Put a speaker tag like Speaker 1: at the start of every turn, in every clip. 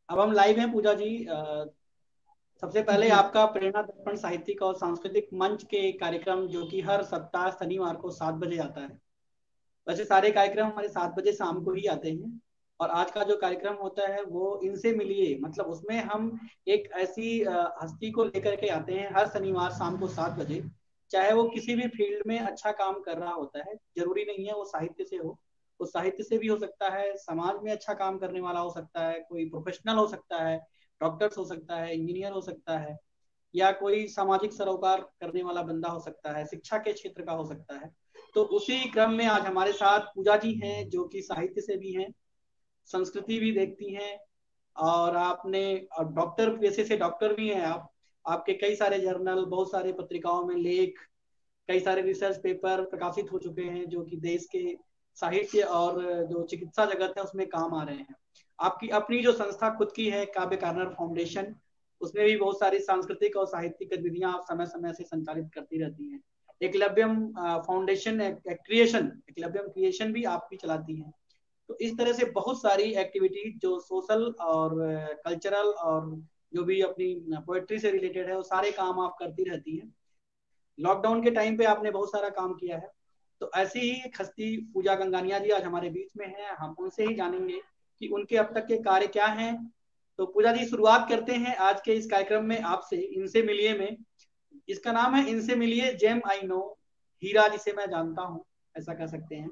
Speaker 1: अब हम लाइव हैं पूजा जी। सबसे पहले
Speaker 2: जी।
Speaker 1: आपका प्रेरणा दर्पण साहित्यिक और सांस्कृतिक मंच के कार्यक्रम जो कि हर सप्ताह शनिवार को 7 बजे आता है। वैसे सारे कार्यक्रम हमारे 7 बजे शाम को ही आते हैं। और आज का जो कार्यक्रम होता है वो इनसे मिलिए, मतलब उसमें हम एक ऐसी हस्ती को लेकर के आते हैं हर शनिवार शाम को 7 बजे। चाहे वो किसी भी फील्ड में अच्छा काम कर रहा होता है, जरूरी नहीं है वो साहित्य से हो। वो साहित्य से भी हो सकता है, समाज में अच्छा काम करने वाला हो सकता है, कोई प्रोफेशनल हो सकता है, डॉक्टर्स हो सकता है, इंजीनियर हो सकता है, या कोई सामाजिक सरोकार करने वाला बंदा हो सकता है, शिक्षा के क्षेत्र का हो सकता है। तो उसी क्रम में आज हमारे साथ पूजा जी हैं जो कि साहित्य से भी हैं, संस्कृति भी देखती हैं, और आपने डॉक्टर पेशे से डॉक्टर भी हैं आप। आपके कई सारे जर्नल, बहुत सारे पत्रिकाओं में लेख, कई सारे रिसर्च पेपर प्रकाशित हो चुके हैं जो कि देश के साहित्य और जो चिकित्सा जगत है उसमें काम आ रहे हैं। आपकी अपनी जो संस्था खुद की है, काव्य कार्नर फाउंडेशन, उसमें भी बहुत सारी सांस्कृतिक और साहित्यिक गतिविधियां आप समय समय से संचालित करती रहती हैं। एकलव्यम फाउंडेशन क्रिएशन, एकलव्यम क्रिएशन भी आप भी चलाती हैं। तो इस तरह से बहुत सारी एक्टिविटी जो सोशल और कल्चरल और जो भी अपनी पोएट्री से रिलेटेड है वो सारे काम आप करती रहती हैं। लॉकडाउन के टाइम पे आपने बहुत सारा काम किया है। तो ऐसी ही एक हस्ती पूजा गंगानिया जी आज हमारे बीच में है, हम उनसे ही जानेंगे कि उनके अब तक के कार्य क्या हैं। तो पूजा जी, शुरुआत करते हैं आज के इस कार्यक्रम में आपसे, इनसे मिलिए में। इसका नाम है इनसे मिलिए जेम आई नो, हीरा जिसे मैं जानता हूँ, ऐसा कह सकते हैं।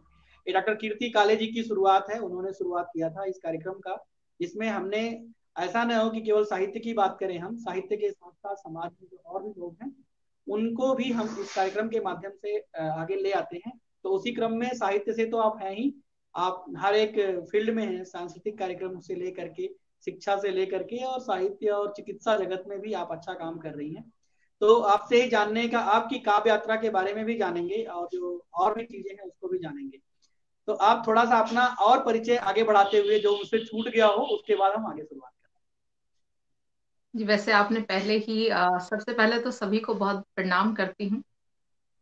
Speaker 1: ये डॉक्टर कीर्ति काले जी की शुरुआत है, उन्होंने शुरुआत किया था इस कार्यक्रम का, जिसमें हमने ऐसा न हो कि केवल साहित्य की बात करें, हम साहित्य के साथ साथ समाज में जो और भी लोग हैं उनको भी हम इस कार्यक्रम के माध्यम से आगे ले आते हैं। तो उसी क्रम में साहित्य से तो आप हैं ही, आप हर एक फील्ड में हैं, सांस्कृतिक कार्यक्रम से लेकर के, शिक्षा से लेकर के, और साहित्य और चिकित्सा जगत में भी आप अच्छा काम कर रही हैं। तो आपसे ही जानने का, आपकी काव्य यात्रा के बारे में भी जानेंगे और जो और भी चीजें हैं उसको भी जानेंगे। तो आप थोड़ा सा अपना और परिचय आगे बढ़ाते हुए, जो मुझसे छूट गया हो उसके बाद हम आगे शुरुआत
Speaker 2: जी, वैसे आपने पहले ही सबसे पहले तो सभी को बहुत प्रणाम करती हूँ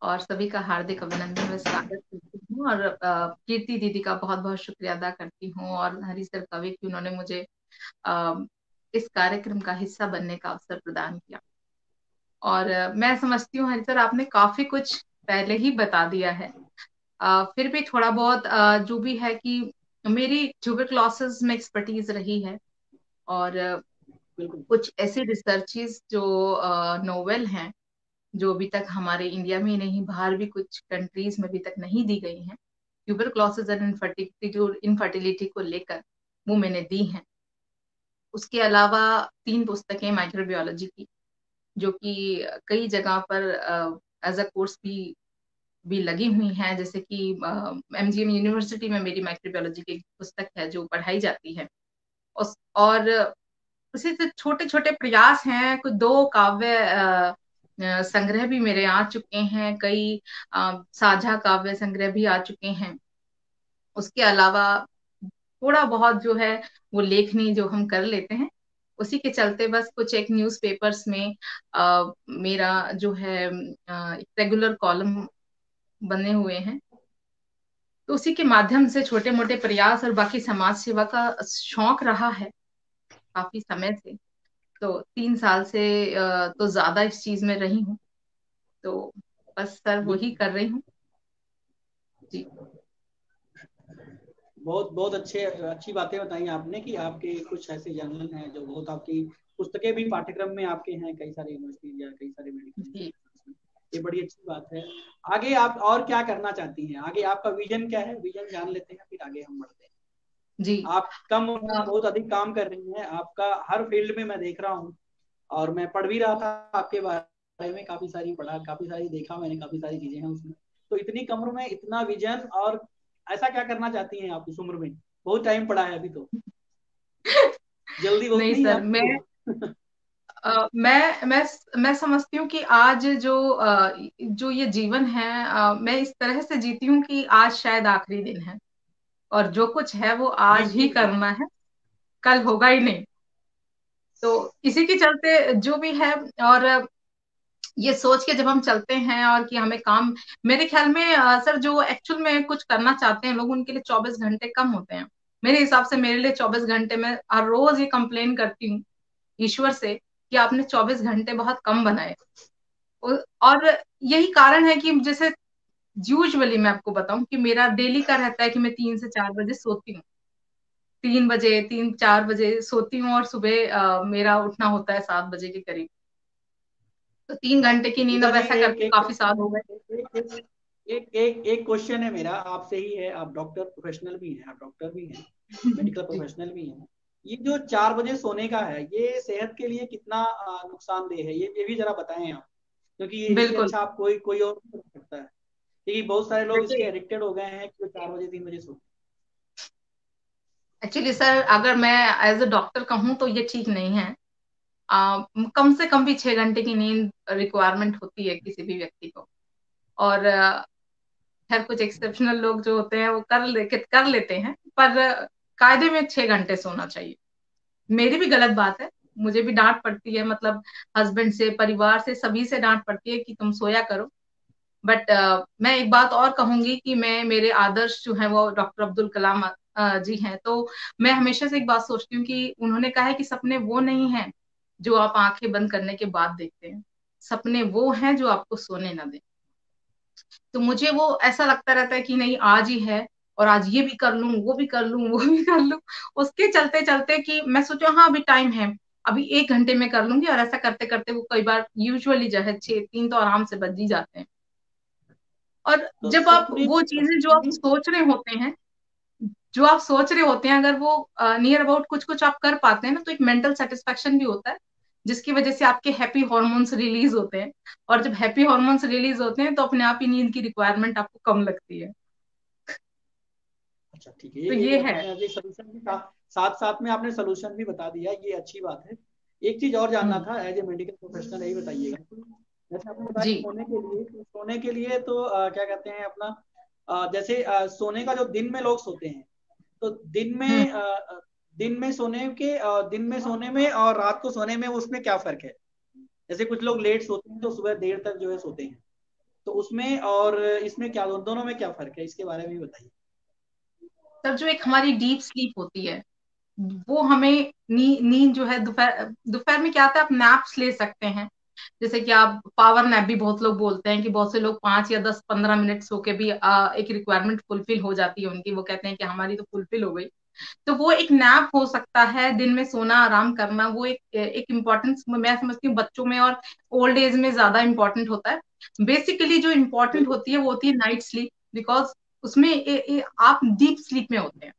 Speaker 2: और सभी का हार्दिक अभिनंदन व स्वागत करती हूँ। और कीर्ति दीदी का बहुत बहुत शुक्रिया अदा करती हूँ और हरी सर कवि की, उन्होंने मुझे अ, इस कार्यक्रम का हिस्सा बनने का अवसर प्रदान किया। और मैं समझती हूँ हरी सर आपने काफी कुछ पहले ही बता दिया है। फिर भी थोड़ा बहुत जो भी है कि मेरी ट्यूबरक्लोसिस में एक्सपर्टीज रही है। और
Speaker 1: बिल्कुल।
Speaker 2: कुछ ऐसी रिसर्चेस जो नोवेल हैं, जो अभी तक हमारे इंडिया में ही नहीं बाहर भी कुछ कंट्रीज में अभी तक नहीं दी गई हैं, ट्यूबरक्लोसिस एंड इनफर्टिलिटी को लेकर, वो मैंने दी हैं। उसके अलावा 3 पुस्तकें माइक्रोबायोलॉजी की, जो कि कई जगह पर एज अ कोर्स भी लगी हुई हैं, जैसे कि एमजीएम यूनिवर्सिटी में मेरी माइक्रोबायोलॉजी की पुस्तक है जो पढ़ाई जाती है। और उसी से छोटे छोटे प्रयास हैं, कुछ 2 काव्य संग्रह भी मेरे आ चुके हैं, कई साझा काव्य संग्रह भी आ चुके हैं। उसके अलावा थोड़ा बहुत जो है वो लेखनी जो हम कर लेते हैं, उसी के चलते बस कुछ एक न्यूज़पेपर्स में मेरा जो है एक रेगुलर कॉलम बने हुए हैं। तो उसी के माध्यम से छोटे मोटे प्रयास और बाकी समाज सेवा का शौक रहा है काफी समय से। तो 3 साल से तो ज्यादा इस चीज में रही हूँ। तो बस सर वही
Speaker 1: बिल्कुल।
Speaker 2: कर रही हूँ। जी।
Speaker 1: बहुत बहुत अच्छी बातें बताई आपने कि आपके कुछ ऐसे जर्नल हैं जो बहुत, आपकी पुस्तकें भी पाठ्यक्रम में आपके हैं कई सारे यूनिवर्सिटीज या कई सारे मेडिकल
Speaker 2: जी।
Speaker 1: इंस्टीट्यूट में। ये बड़ी अच्छी बात है। आगे आप और क्या करना चाहती हैं, आगे आपका विजन क्या है, विजन जान लेते हैं फिर आगे हम बढ़ते हैं।
Speaker 2: जी।
Speaker 1: आप कम उम्र में
Speaker 2: अ,
Speaker 1: बहुत अधिक काम कर रही हैं, आपका हर फील्ड में मैं देख रहा हूँ। और मैं पढ़ भी रहा था आपके बारे में, काफी सारी पढ़ा, काफी सारी देखा मैंने, काफी सारी चीजें हैं उसमें। तो इतनी कम उम्र में इतना विजन, और ऐसा क्या करना चाहती हैं आप इस उम्र में? बहुत टाइम पड़ा है अभी तो, जल्दी बहुत
Speaker 2: नहीं
Speaker 1: नहीं है
Speaker 2: सर,
Speaker 1: आपको।
Speaker 2: मैं समझती हूँ कि आज जो ये जीवन है, मैं इस तरह से जीती हूँ कि आज शायद आखिरी दिन है और जो कुछ है वो
Speaker 1: जी
Speaker 2: आज ही
Speaker 1: जी जी।
Speaker 2: करना है, कल होगा ही नहीं। तो इसी के चलते जो भी है, और ये सोच के जब हम चलते हैं और कि हमें काम, मेरे ख्याल में सर जो एक्चुअल में कुछ करना चाहते हैं लोग, उनके लिए 24 घंटे कम होते हैं। मेरे हिसाब से मेरे लिए 24 घंटे, मैं हर रोज ये कंप्लेन करती हूँ ईश्वर से कि आपने 24 घंटे बहुत कम बनाए। और यही कारण है कि जैसे यूजुअली मैं आपको बताऊं कि मेरा डेली का रहता है कि मैं 3 से 4 बजे सोती हूँ। 3 बजे, 3-4 बजे सोती हूँ और सुबह मेरा उठना होता है 7 बजे के करीब। तो 3 घंटे की नींद अब
Speaker 1: इधर ही
Speaker 2: ऐसा
Speaker 1: एक
Speaker 2: करके
Speaker 1: एक
Speaker 2: काफी साल हो गए।
Speaker 1: एक क्वेश्चन है मेरा आपसे ही है, आप डॉक्टर प्रोफेशनल भी हैं, आप डॉक्टर भी हैं, मेडिकल
Speaker 2: जी
Speaker 1: प्रोफेशनल भी हैं। ये जो 4 बजे सोने का है, ये सेहत के लिए कितना नुकसानदेह है, ये भी जरा बताएं आप, क्योंकि इससे
Speaker 2: बिल्कुल।
Speaker 1: अच्छा आप कोई और नहीं कर सकता है, क्योंकि बहुत सारे लोग इसके
Speaker 2: देखिए,
Speaker 1: एडिक्टेड हो गए हैं कि वो 4 बजे 3 बजे सोते
Speaker 2: एक्चुअली सर अगर मैं एज अ डॉक्टर कहूँ तो ये ठीक नहीं है। कम से कम भी 6 घंटे की नींद रिक्वायरमेंट होती है किसी भी व्यक्ति को। और खैर कुछ एक्सेप्शनल लोग जो होते हैं वो कर लेते हैं, पर कायदे में 6 घंटे सोना चाहिए। मेरी भी गलत बात है, मुझे भी डांट पड़ती है, मतलब हस्बैंड से, परिवार से, सभी से डांट पड़ती है कि तुम सोया करो। बट मैं एक बात और कहूंगी कि मैं, मेरे आदर्श जो है वो डॉक्टर अब्दुल कलाम जी हैं। तो मैं हमेशा से एक बात सोचती हूँ कि उन्होंने कहा है कि सपने वो नहीं हैं जो आप आंखें बंद करने के बाद देखते हैं, सपने वो हैं जो आपको सोने ना दें। तो मुझे वो ऐसा लगता रहता है कि नहीं आज ही है, और आज ये भी कर लूं, वो भी कर लूं, वो भी कर लूं। उसके चलते चलते कि मैं सोचू हाँ अभी टाइम है, अभी 1 घंटे में कर लूंगी, और ऐसा करते करते वो कई बार यूजुअली जो है 6, 3 तो आराम से बज ही जाते हैं। और
Speaker 1: तो
Speaker 2: जब आप
Speaker 1: सपने
Speaker 2: वो चीजें जो आप सोच रहे होते हैं, जो आप सोच रहे होते हैं, अगर वो नियर अबाउट कुछ कुछ आप कर पाते हैं ना, तो एक मेंटल सेटिस्फेक्शन भी होता है, जिसकी वजह से आपके हैप्पी हॉर्मोन्स रिलीज होते हैं। और जब हैप्पी हॉर्मोन्स रिलीज होते हैं तो अपने आप ही नींद की रिक्वायरमेंट आपको कम लगती है।
Speaker 1: अच्छा ठीक है,
Speaker 2: तो
Speaker 1: ये
Speaker 2: ये है।
Speaker 1: आपने अभी सोल्यूशन भी कहा, साथ साथ में आपने सोल्यूशन भी बता दिया, ये अच्छी बात है। एक चीज और जानना
Speaker 2: हम्म।
Speaker 1: था, एज ए मेडिकल प्रोफेशनल यही बताइएगा, जैसे आपने बताया
Speaker 2: जी।
Speaker 1: सोने के लिए तो क्या कहते हैं अपना, जैसे सोने का जो दिन में लोग सोते हैं, तो
Speaker 2: हम्म।
Speaker 1: दिन में सोने में और रात को सोने में उसमें क्या फर्क है? जैसे कुछ लोग लेट सोते हैं तो सुबह देर तक जो है सोते हैं, तो उसमें और इसमें क्या, दोनों में क्या फर्क है, इसके बारे में भी बताइए।
Speaker 2: सर जो एक हमारी डीप स्लीप होती है, वो हमें नींद जो है, दोपहर दोपहर में क्या आता है, आप नैप्स ले सकते हैं। जैसे कि आप पावर नैप भी बहुत लोग बोलते हैं कि बहुत से लोग 5 या 10-15 मिनट सो के भी एक रिक्वायरमेंट फुलफिल हो जाती है उनकी, वो कहते हैं कि हमारी तो फुलफिल हो गई। तो वो एक नैप हो सकता है, दिन में सोना, आराम करना, वो एक एक इम्पोर्टेंस मैं समझती हूँ बच्चों में और ओल्ड एज में ज्यादा इंपॉर्टेंट होता है। बेसिकली जो इम्पोर्टेंट
Speaker 1: बिल्कुल
Speaker 2: होती है वो होती है नाइट स्लीप, बिकॉज उसमें आप डीप स्लीप में होते हैं,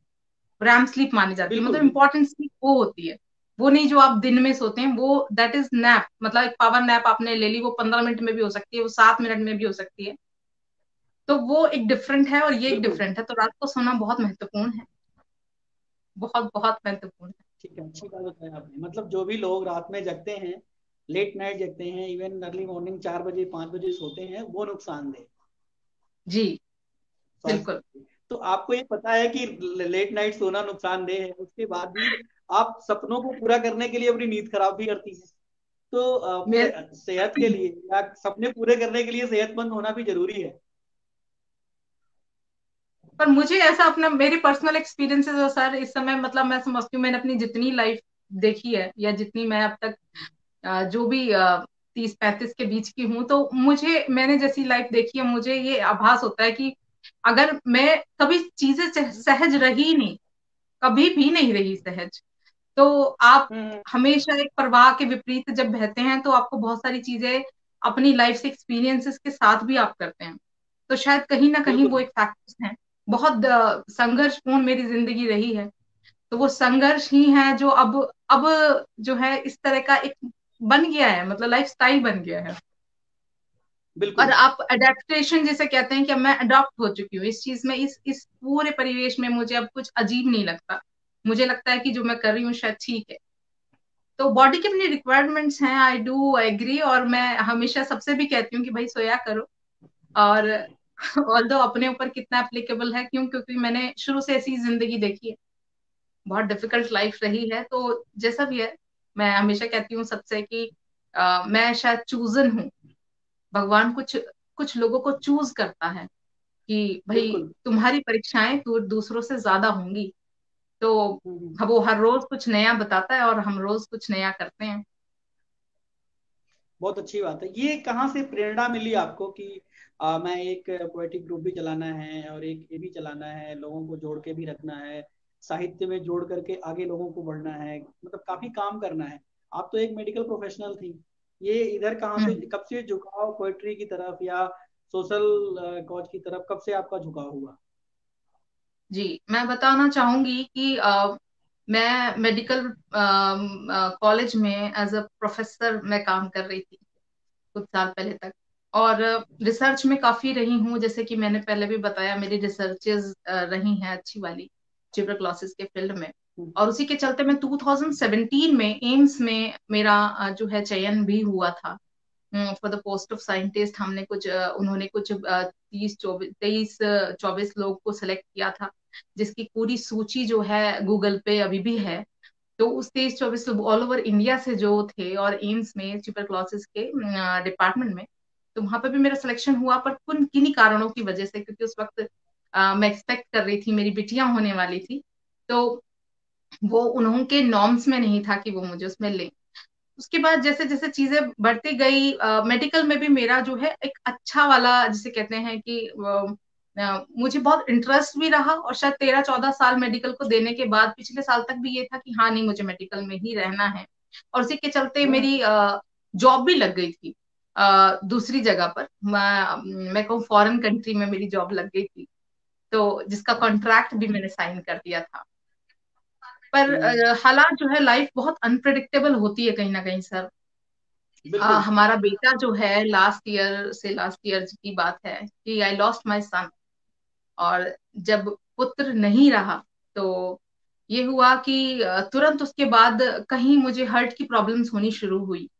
Speaker 2: रैम स्लीप मानी जाती है,
Speaker 1: बिल्कुल
Speaker 2: मतलब
Speaker 1: बिल्कुल।
Speaker 2: इंपॉर्टेंट स्लीप वो होती है। वो नहीं जो आप दिन में सोते हैं, वो दैट इज नैप, मतलब एक पावर नैप आपने ले ली, वो 15 मिनट में भी हो सकती है, वो 7 मिनट में भी हो सकती है। तो वो एक डिफरेंट है और ये एक
Speaker 1: बिल्कुल
Speaker 2: डिफरेंट है, तो रात को सोना बहुत महत्वपूर्ण है, बहुत बहुत महत्वपूर्ण है।
Speaker 1: ठीक है, अच्छी बात बताया आपने, मतलब जो भी लोग रात में जगते हैं, लेट नाइट जगते हैं, इवन अर्ली मॉर्निंग 4 बजे 5 बजे सोते हैं, वो नुकसानदेह
Speaker 2: जी
Speaker 1: स्वास्थ्य
Speaker 2: बिल्कुल।
Speaker 1: के लिए। तो आपको ये पता है कि लेट नाइट सोना नुकसानदेह है, उसके बाद भी आप सपनों को पूरा करने के लिए अपनी नींद खराब भी करती है, तो
Speaker 2: मेरे
Speaker 1: सेहत के लिए या सपने पूरे करने के लिए सेहतमंद होना भी जरूरी है।
Speaker 2: पर मुझे ऐसा अपना, मेरी पर्सनल एक्सपीरियंसेस है सर इस समय, मतलब मैं समझती हूँ मैंने अपनी जितनी लाइफ देखी है, या जितनी मैं अब तक जो भी 30-35 के बीच की हूँ, तो मुझे, मैंने जैसी लाइफ देखी है, मुझे ये आभास होता है कि अगर मैं कभी चीजें सहज रही नहीं, कभी भी नहीं रही सहज, तो आप
Speaker 1: हम्म।
Speaker 2: हमेशा एक प्रवाह के विपरीत जब बहते हैं तो आपको बहुत सारी चीजें अपनी लाइफ से एक्सपीरियंसेस के साथ भी आप करते हैं। तो शायद कहीं ना कहीं वो
Speaker 1: बिल्कुल
Speaker 2: एक फैक्टर्स हैं। बहुत संघर्षपूर्ण मेरी जिंदगी रही है, तो वो संघर्ष ही है जो अब जो है इस तरह का एक बन गया है, मतलब लाइफ स्टाइल बन गया है। और
Speaker 1: बिल्कुल।
Speaker 2: आप अडेप्टेशन जिसे कहते हैं कि अब मैं अडॉप्ट हो चुकी हूँ इस चीज में, इस पूरे परिवेश में मुझे अब कुछ अजीब नहीं लगता। मुझे लगता है कि जो मैं कर रही हूँ शायद ठीक है। तो बॉडी की अपनी रिक्वायरमेंट्स हैं, आई डू एग्री, और मैं हमेशा सबसे भी कहती हूँ कि भाई सोया करो। और ऑल्दो अपने ऊपर कितना एप्लीकेबल है, क्यों, क्योंकि मैंने शुरू से ऐसी जिंदगी देखी है, बहुत डिफिकल्ट लाइफ रही है, तो जैसा भी है, मैं हमेशा कहती हूँ सबसे कि मैं शायद चूजन हूँ। भगवान कुछ कुछ लोगों को चूज करता है कि भाई
Speaker 1: बिल्कुल
Speaker 2: तुम्हारी परीक्षाएं दूसरों से ज्यादा होंगी, तो
Speaker 1: हम्म।
Speaker 2: वो हर रोज कुछ नया बताता है और हम रोज कुछ नया करते हैं।
Speaker 1: बहुत अच्छी बात है। ये कहाँ से प्रेरणा मिली आपको कि मैं एक पोएटिक ग्रुप भी चलाना है और एक ये भी चलाना है, लोगों को जोड़ के भी रखना है, साहित्य में जोड़ करके आगे लोगों को बढ़ना है, मतलब काफी काम करना है। आप तो एक मेडिकल प्रोफेशनल थी, ये इधर कहाँ से,
Speaker 2: हम्म।
Speaker 1: कब से झुकाव पोएट्री की तरफ या सोशल कॉज की तरफ, कब से आपका झुकाव हुआ?
Speaker 2: जी, मैं बताना चाहूंगी कि मैं मेडिकल कॉलेज में एज अ प्रोफेसर मैं काम कर रही थी कुछ साल पहले तक। और रिसर्च में काफी रही हूँ, जैसे कि मैंने पहले भी बताया मेरी रिसर्चेज रही हैं अच्छी वाली ट्यूबरक्लोसिस के फील्ड में।
Speaker 1: हम्म।
Speaker 2: और उसी के चलते मैं 2017 में एम्स में मेरा जो है चयन भी हुआ था for the post of scientist. हमने कुछ उन्होंने कुछ 23 लोग को सिलेक्ट किया था, जिसकी पूरी सूची जो है गूगल पे अभी भी है। तो उस 23-24 ऑल ओवर इंडिया से जो थे और एम्स में ट्यूबरक्लोसिस के डिपार्टमेंट में, तो वहां पर भी मेरा सिलेक्शन हुआ, पर कुछ किन्हीं कारणों की वजह से, क्योंकि उस वक्त मैं एक्सपेक्ट कर रही थी, मेरी बिटियां होने वाली थी, तो वो उन्होंने नॉर्म्स में नहीं था कि वो मुझे उसमें ले। उसके बाद जैसे जैसे चीजें बढ़ती गई, मेडिकल में भी मेरा जो है एक अच्छा वाला जिसे कहते हैं कि मुझे बहुत इंटरेस्ट भी रहा, और शायद 13-14 साल मेडिकल को देने के बाद पिछले साल तक भी ये था कि हाँ नहीं मुझे मेडिकल में ही रहना है। और उसी के चलते
Speaker 1: हम्म।
Speaker 2: मेरी जॉब भी लग गई थी दूसरी जगह पर। मैं कहूँ फॉरेन कंट्री में मेरी जॉब लग गई थी, तो जिसका कॉन्ट्रैक्ट भी मैंने साइन कर दिया था। पर
Speaker 1: हम्म।
Speaker 2: हालात जो है लाइफ बहुत अनप्रिडिक्टेबल होती है कहीं ना कहीं सर।
Speaker 1: बिल्कुल।
Speaker 2: हमारा बेटा जो है लास्ट ईयर की बात है कि आई लॉस्ट माय सन। और जब पुत्र नहीं रहा, तो ये हुआ कि तुरंत उसके बाद कहीं मुझे हार्ट की प्रॉब्लम्स होनी शुरू हुई।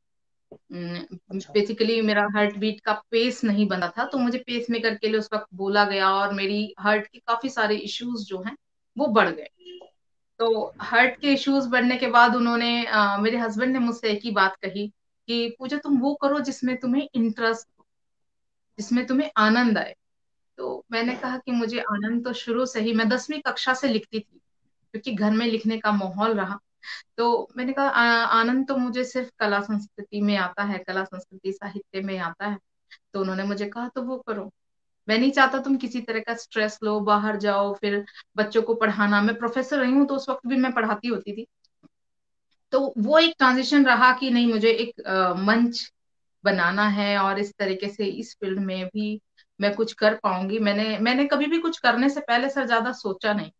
Speaker 1: अच्छा।
Speaker 2: बेसिकली मेरा हार्ट बीट का पेस नहीं बना था, तो मुझे पेस मेकर के लिए उस वक्त बोला गया, और मेरी हार्ट के काफी सारे इश्यूज जो हैं वो बढ़ गए। तो हार्ट के इश्यूज बढ़ने के बाद उन्होंने मेरे हस्बैंड ने मुझसे एक ही बात कही कि पूजा तुम वो करो जिसमें तुम्हें इंटरेस्ट, जिसमें तुम्हें आनंद आए। तो मैंने कहा कि मुझे आनंद तो शुरू से ही, मैं 10वीं कक्षा से लिखती थी, क्योंकि घर में लिखने का माहौल रहा। तो मैंने कहा आनंद तो मुझे सिर्फ कला संस्कृति में आता है, कला संस्कृति साहित्य में आता है। तो उन्होंने मुझे कहा तो वो करो। मैं नहीं चाहता तुम किसी तरह का स्ट्रेस लो, बाहर जाओ, फिर बच्चों को पढ़ाना, मैं प्रोफेसर रही हूँ तो उस वक्त भी मैं पढ़ाती होती थी। तो वो एक ट्रांजिशन रहा कि नहीं मुझे एक मंच बनाना है, और इस तरीके से इस फील्ड में भी मैं कुछ कर पाऊंगी। मैंने मैंने कभी भी कुछ करने से पहले सर ज्यादा सोचा नहीं,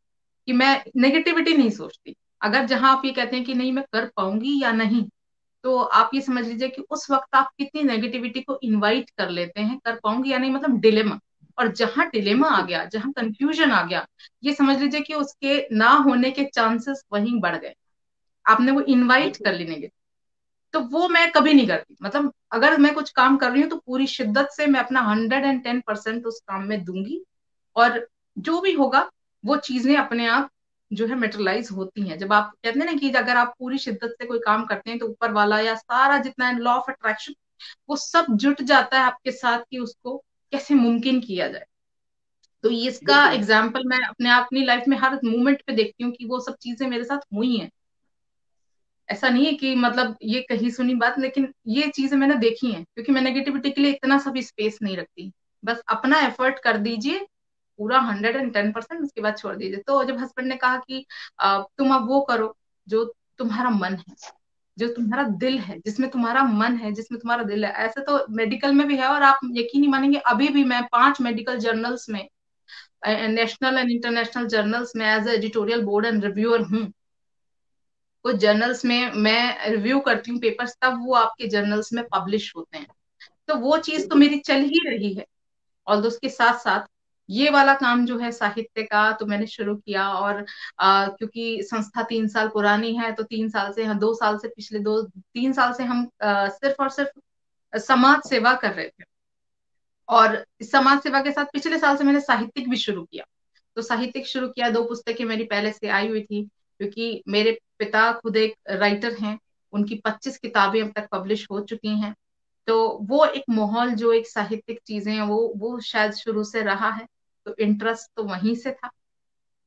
Speaker 2: कि मैं नेगेटिविटी नहीं सोचती। अगर जहां आप ये कहते हैं कि नहीं मैं कर पाऊंगी या नहीं, तो आप ये समझ लीजिए कि उस वक्त आप कितनी नेगेटिविटी को इनवाइट कर लेते हैं, कर पाऊंगी या नहीं, मतलब डिलेमा। और जहां डिलेमा आ
Speaker 1: बिल्कुल।
Speaker 2: गया, जहां कंफ्यूजन आ गया, ये समझ लीजिए कि उसके ना होने के चांसेस वहीं बढ़ गए। आपने वो इनवाइट कर
Speaker 1: बिल्कुल।
Speaker 2: ली। तो वो मैं कभी नहीं करती, मतलब अगर मैं कुछ काम कर रही हूँ तो पूरी शिद्दत से मैं अपना 110% उस काम में दूंगी। और जो भी होगा वो चीजें अपने आप जो है मेटेरियलाइज होती हैं। जब आप कहते हैं ना कि अगर आप पूरी शिद्दत से कोई काम करते हैं, तो ऊपर वाला या सारा जितना लॉ ऑफ अट्रैक्शन वो सब जुट जाता है आपके साथ कि उसको कैसे मुमकिन किया जाए। तो ये इसका
Speaker 1: बिल्कुल।
Speaker 2: एग्जाम्पल मैं अपने अपनी लाइफ में हर मोमेंट पे देखती हूँ कि वो सब चीजें मेरे साथ हुई हैं। ऐसा नहीं है कि मतलब ये कही सुनी बात, लेकिन ये चीजें मैंने देखी हैं, क्योंकि मैं नेगेटिविटी के लिए इतना सब स्पेस नहीं रखती। बस अपना एफर्ट कर दीजिए पूरा 110%, उसके बाद छोड़ दीजिए। तो जब हस्बैंड ने कहा कि तुम अब वो करो जो तुम्हारा मन है, जो तुम्हारा दिल है, जिसमें तुम्हारा मन है, जिसमें तुम्हारा दिल है। ऐसे तो मेडिकल में भी है, और आप यकीन नहीं मानेंगे अभी भी मैं 5 मेडिकल जर्नल्स में, नेशनल एंड इंटरनेशनल जर्नल्स में as editorial board and reviewer हूँ। कुछ जर्नल्स में मैं रिव्यू करती हूँ पेपर्स, तब वो आपके जर्नल्स में पब्लिश होते हैं। तो वो चीज तो
Speaker 1: बिल्कुल।
Speaker 2: मेरी चल ही रही है। और उसके साथ साथ ये वाला काम जो है साहित्य का, तो मैंने शुरू किया। और क्योंकि संस्था 3 साल पुरानी है, तो 3 साल से, हाँ 2 साल से, पिछले 2-3 साल से हम सिर्फ और सिर्फ समाज सेवा कर रहे थे। और इस समाज सेवा के साथ पिछले साल से मैंने साहित्यिक भी शुरू किया। तो साहित्यिक शुरू किया, 2 पुस्तकें मेरी पहले से आई हुई थी, क्योंकि मेरे पिता खुद एक राइटर हैं। उनकी 25 किताबें अब तक पब्लिश हो चुकी हैं। तो वो एक माहौल, जो एक साहित्यिक चीजें हैं, वो शायद शुरू से रहा है। तो इंटरेस्ट तो वहीं से था।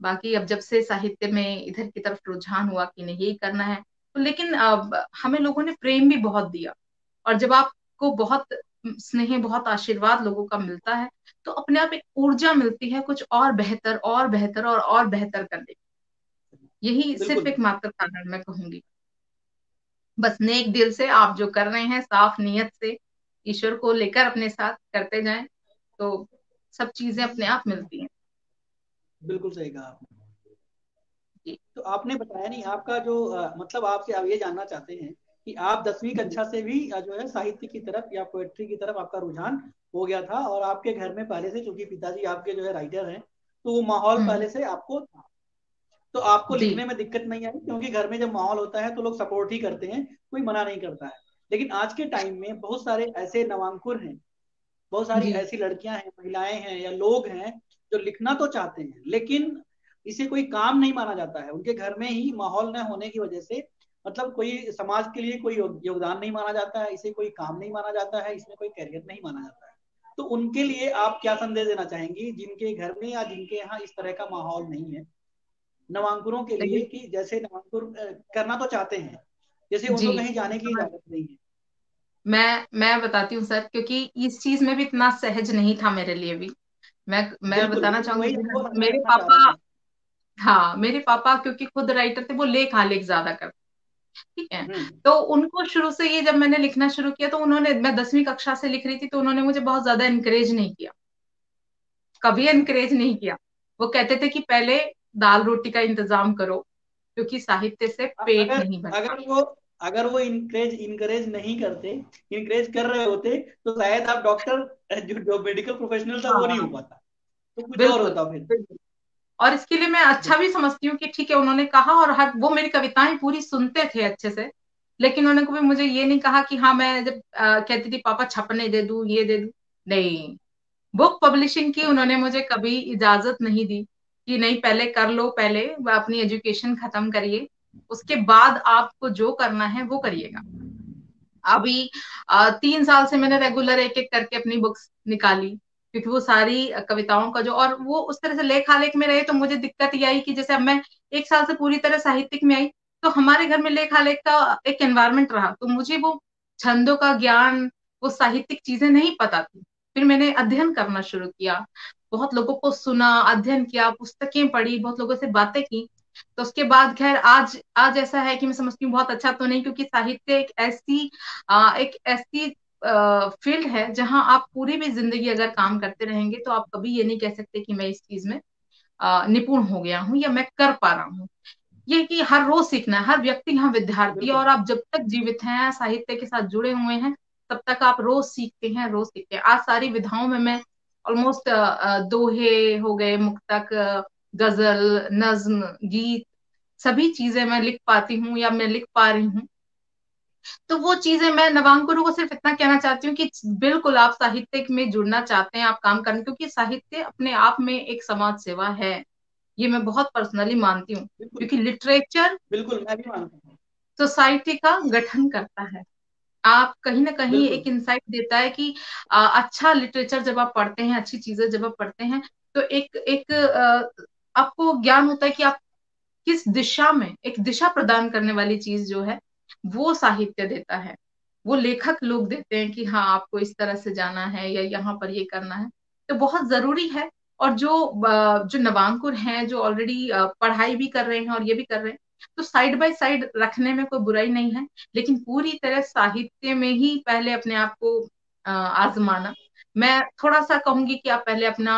Speaker 2: बाकी अब जब से साहित्य में इधर की तरफ रुझान हुआ कि नहीं यही करना है, तो लेकिन अब हमें लोगों ने प्रेम भी बहुत दिया। और जब आपको बहुत स्नेह, बहुत आशीर्वाद लोगों का मिलता है, तो अपने आप एक ऊर्जा मिलती है कुछ और बेहतर और बेहतर और बेहतर करने की। यही सिर्फ
Speaker 1: बिल्कुल।
Speaker 2: एक मात्र कारण मैं कहूंगी। बस नेक दिल से आप जो कर रहे हैं, साफ नीयत से ईश्वर को लेकर अपने साथ करते जाएं, तो सब चीजें अपने आप मिलती हैं।
Speaker 1: बिल्कुल सही कहा आपने।
Speaker 2: जी।
Speaker 1: तो आपने बताया नहीं आपका जो मतलब आपसे आप ये जानना चाहते हैं कि आप 10वीं
Speaker 2: जी।
Speaker 1: कक्षा से भी जो है साहित्य की तरफ या पोएट्री की तरफ आपका रुझान हो गया था, और आपके घर में पहले से, चूंकि पिताजी आपके जो है राइटर हैं, तो वो माहौल
Speaker 2: हम्म।
Speaker 1: पहले से आपको था, तो आपको
Speaker 2: जी।
Speaker 1: लिखने में दिक्कत नहीं आई, क्योंकि घर में जब माहौल होता है तो लोग सपोर्ट ही करते हैं, कोई मना नहीं करता है। लेकिन आज के टाइम में बहुत सारे ऐसे नवांकुर हैं, बहुत सारी
Speaker 2: जी।
Speaker 1: ऐसी लड़कियां हैं, महिलाएं हैं या लोग हैं जो लिखना तो चाहते हैं, लेकिन इसे कोई काम नहीं माना जाता है, उनके घर में ही माहौल न होने की वजह से, मतलब कोई समाज के लिए कोई योगदान नहीं माना जाता है, इसे कोई काम नहीं माना जाता है, इसमें कोई करियर नहीं माना जाता है। तो उनके लिए आप क्या संदेश देना चाहेंगी, जिनके घर में या जिनके यहाँ इस तरह का माहौल नहीं है, नवांकुरों के लिए,
Speaker 2: देखिए।
Speaker 1: कि जैसे नवांकुर करना तो चाहते हैं, जैसे
Speaker 2: जी।
Speaker 1: उनको कहीं जाने की इजाजत नहीं है।
Speaker 2: मैं बताती हूँ सर, क्योंकि इस चीज में भी इतना सहज नहीं था मेरे लिए भी। मैं
Speaker 1: बिल्कुल
Speaker 2: बताना
Speaker 1: बिल्कुल,
Speaker 2: चाहूंगी,
Speaker 1: वही आपको मैं
Speaker 2: मेरे
Speaker 1: रखना चाह
Speaker 2: पापा,
Speaker 1: रहा था।
Speaker 2: हाँ मेरे पापा क्योंकि खुद राइटर थे, वो लेख आलेख ज्यादा करते, ठीक है।
Speaker 1: हम्म।
Speaker 2: तो उनको शुरू से ये, जब मैंने लिखना शुरू किया तो उन्होंने, मैं 10वीं कक्षा से लिख रही थी, तो उन्होंने मुझे बहुत ज्यादा इनकरेज नहीं किया, कभी
Speaker 1: अच्छा।
Speaker 2: इनकरेज नहीं किया। वो कहते थे कि पहले दाल रोटी का इंतजाम करो, क्योंकि साहित्य से पेट
Speaker 1: अगर
Speaker 2: नहीं भरता।
Speaker 1: अगर वो इनकरेज इनकरेज नहीं करते, इनकरेज कर रहे होते, तो शायद आप डॉक्टर, जो मेडिकल प्रोफेशनल था वो नहीं हो
Speaker 2: हाँ
Speaker 1: पाता, तो कुछ और
Speaker 2: बिल्कुल
Speaker 1: होता फिर।
Speaker 2: बिल्कुल। और इसके लिए मैं अच्छा भी समझती हूँ कि ठीक है, उन्होंने कहा, और हर वो मेरी कविताएं पूरी सुनते थे अच्छे से। लेकिन उन्होंने कभी मुझे ये नहीं कहा कि हाँ, मैं जब कहती थी पापा छपने दे दूं, ये दे दूं, नहीं। बुक पब्लिशिंग की उन्होंने मुझे कभी इजाजत नहीं दी कि नहीं, पहले कर लो, पहले अपनी एजुकेशन खत्म करिए, उसके बाद आपको जो करना है वो करिएगा। अभी 3 साल से मैंने रेगुलर एक एक करके अपनी बुक्स निकाली, क्योंकि वो सारी कविताओं का जो, और वो उस तरह से लेखालेख में रहे, तो मुझे दिक्कत ये आई कि जैसे अब मैं 1 साल से पूरी तरह साहित्यिक में आई, तो हमारे घर में लेखालेख का एक एनवायरमेंट रहा, तो मुझे वो छंदों का ज्ञान, वो साहित्यिक चीजें नहीं पता थी। फिर मैंने अध्ययन करना शुरू किया, बहुत लोगों को सुना, अध्ययन किया, पुस्तकें पढ़ी, बहुत लोगों से बातें की। तो उसके बाद खैर आज आज ऐसा है कि मैं समझती हूँ बहुत अच्छा तो नहीं, क्योंकि साहित्य एक ऐसी फील्ड है जहां आप पूरी भी जिंदगी अगर काम करते रहेंगे, तो आप कभी ये नहीं कह सकते कि मैं इस चीज में निपुण हो गया हूँ या मैं कर पा रहा हूँ। ये कि हर रोज सीखना है, हर व्यक्ति यहाँ विद्यार्थी है,
Speaker 1: बिल्कुल।
Speaker 2: और आप जब तक जीवित हैं, साहित्य के साथ जुड़े हुए हैं, तब तक आप रोज सीखते हैं, रोज सीखते हैं। आज सारी विधाओं में मैं ऑलमोस्ट दोहे हो गए, मुक्तक, गजल, नज्म, गीत, सभी चीजें मैं लिख पाती हूँ या मैं लिख पा रही हूँ। तो वो चीजें, मैं नवांकुरों को सिर्फ इतना कहना चाहती हूँ कि बिल्कुल आप साहित्य में जुड़ना चाहते हैं, आप काम करें, क्योंकि साहित्य अपने आप में एक समाज सेवा है। ये मैं बहुत पर्सनली मानती हूँ,
Speaker 1: बिल्कुल
Speaker 2: क्योंकि लिटरेचर
Speaker 1: बिल्कुल, मैं भी मानता हूँ।
Speaker 2: सोसाइटी का गठन करता है। आप कहीं ना कहीं
Speaker 1: बिल्कुल
Speaker 2: एक इंसाइट देता है कि अच्छा लिटरेचर जब आप पढ़ते हैं, अच्छी चीजें जब आप पढ़ते हैं, तो एक एक आपको ज्ञान होता है कि आप किस दिशा में, एक दिशा प्रदान करने वाली चीज जो है, वो साहित्य देता है। वो लेखक लोग देते हैं कि हाँ, आपको इस तरह से जाना है या यहाँ पर ये करना है, तो बहुत जरूरी है। और जो नवांकुर हैं, जो ऑलरेडी पढ़ाई भी कर रहे हैं और ये भी कर रहे हैं, तो साइड बाय साइड रखने में कोई बुराई नहीं है, लेकिन पूरी तरह साहित्य में ही पहले अपने आप को आजमाना। मैं थोड़ा सा कहूंगी कि आप पहले अपना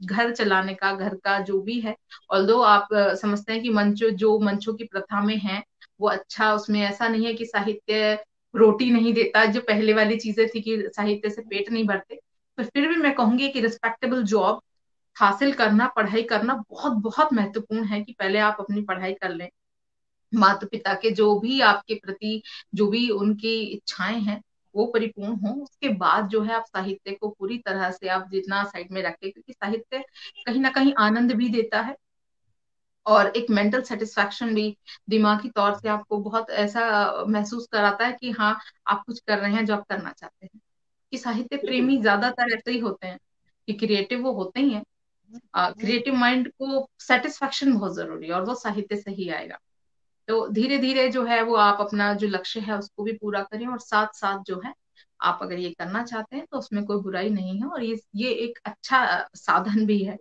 Speaker 2: घर चलाने का, घर का जो भी है, ऑल्दो आप समझते हैं कि मंचों की प्रथा में है, वो अच्छा, उसमें ऐसा नहीं है कि साहित्य रोटी नहीं देता, जो पहले वाली चीजें थी कि साहित्य से पेट नहीं भरते। पर फिर भी मैं कहूंगी कि रिस्पेक्टेबल जॉब हासिल करना, पढ़ाई करना बहुत बहुत महत्वपूर्ण है, कि पहले आप अपनी पढ़ाई कर लें, माता पिता के जो भी आपके प्रति, जो भी उनकी इच्छाएं हैं, वो परिपूर्ण हो, उसके बाद जो है आप साहित्य को पूरी तरह से आप जितना साइड में रखें, क्योंकि साहित्य कहीं ना कहीं आनंद भी देता है, और एक मेंटल सेटिस्फैक्शन भी, दिमागी तौर से आपको बहुत ऐसा महसूस कराता है कि हाँ, आप कुछ कर रहे हैं जो आप करना चाहते हैं। कि साहित्य
Speaker 1: बिल्कुल।
Speaker 2: प्रेमी ज्यादातर ऐसे ही होते हैं, कि क्रिएटिव वो होते ही हैं, क्रिएटिव माइंड को सेटिस्फेक्शन बहुत जरूरी है, और वो साहित्य से ही आएगा। तो धीरे धीरे जो है वो आप अपना जो लक्ष्य है उसको भी पूरा करें, और साथ साथ जो है आप अगर ये करना चाहते हैं तो उसमें कोई बुराई नहीं है, और ये एक अच्छा साधन भी है,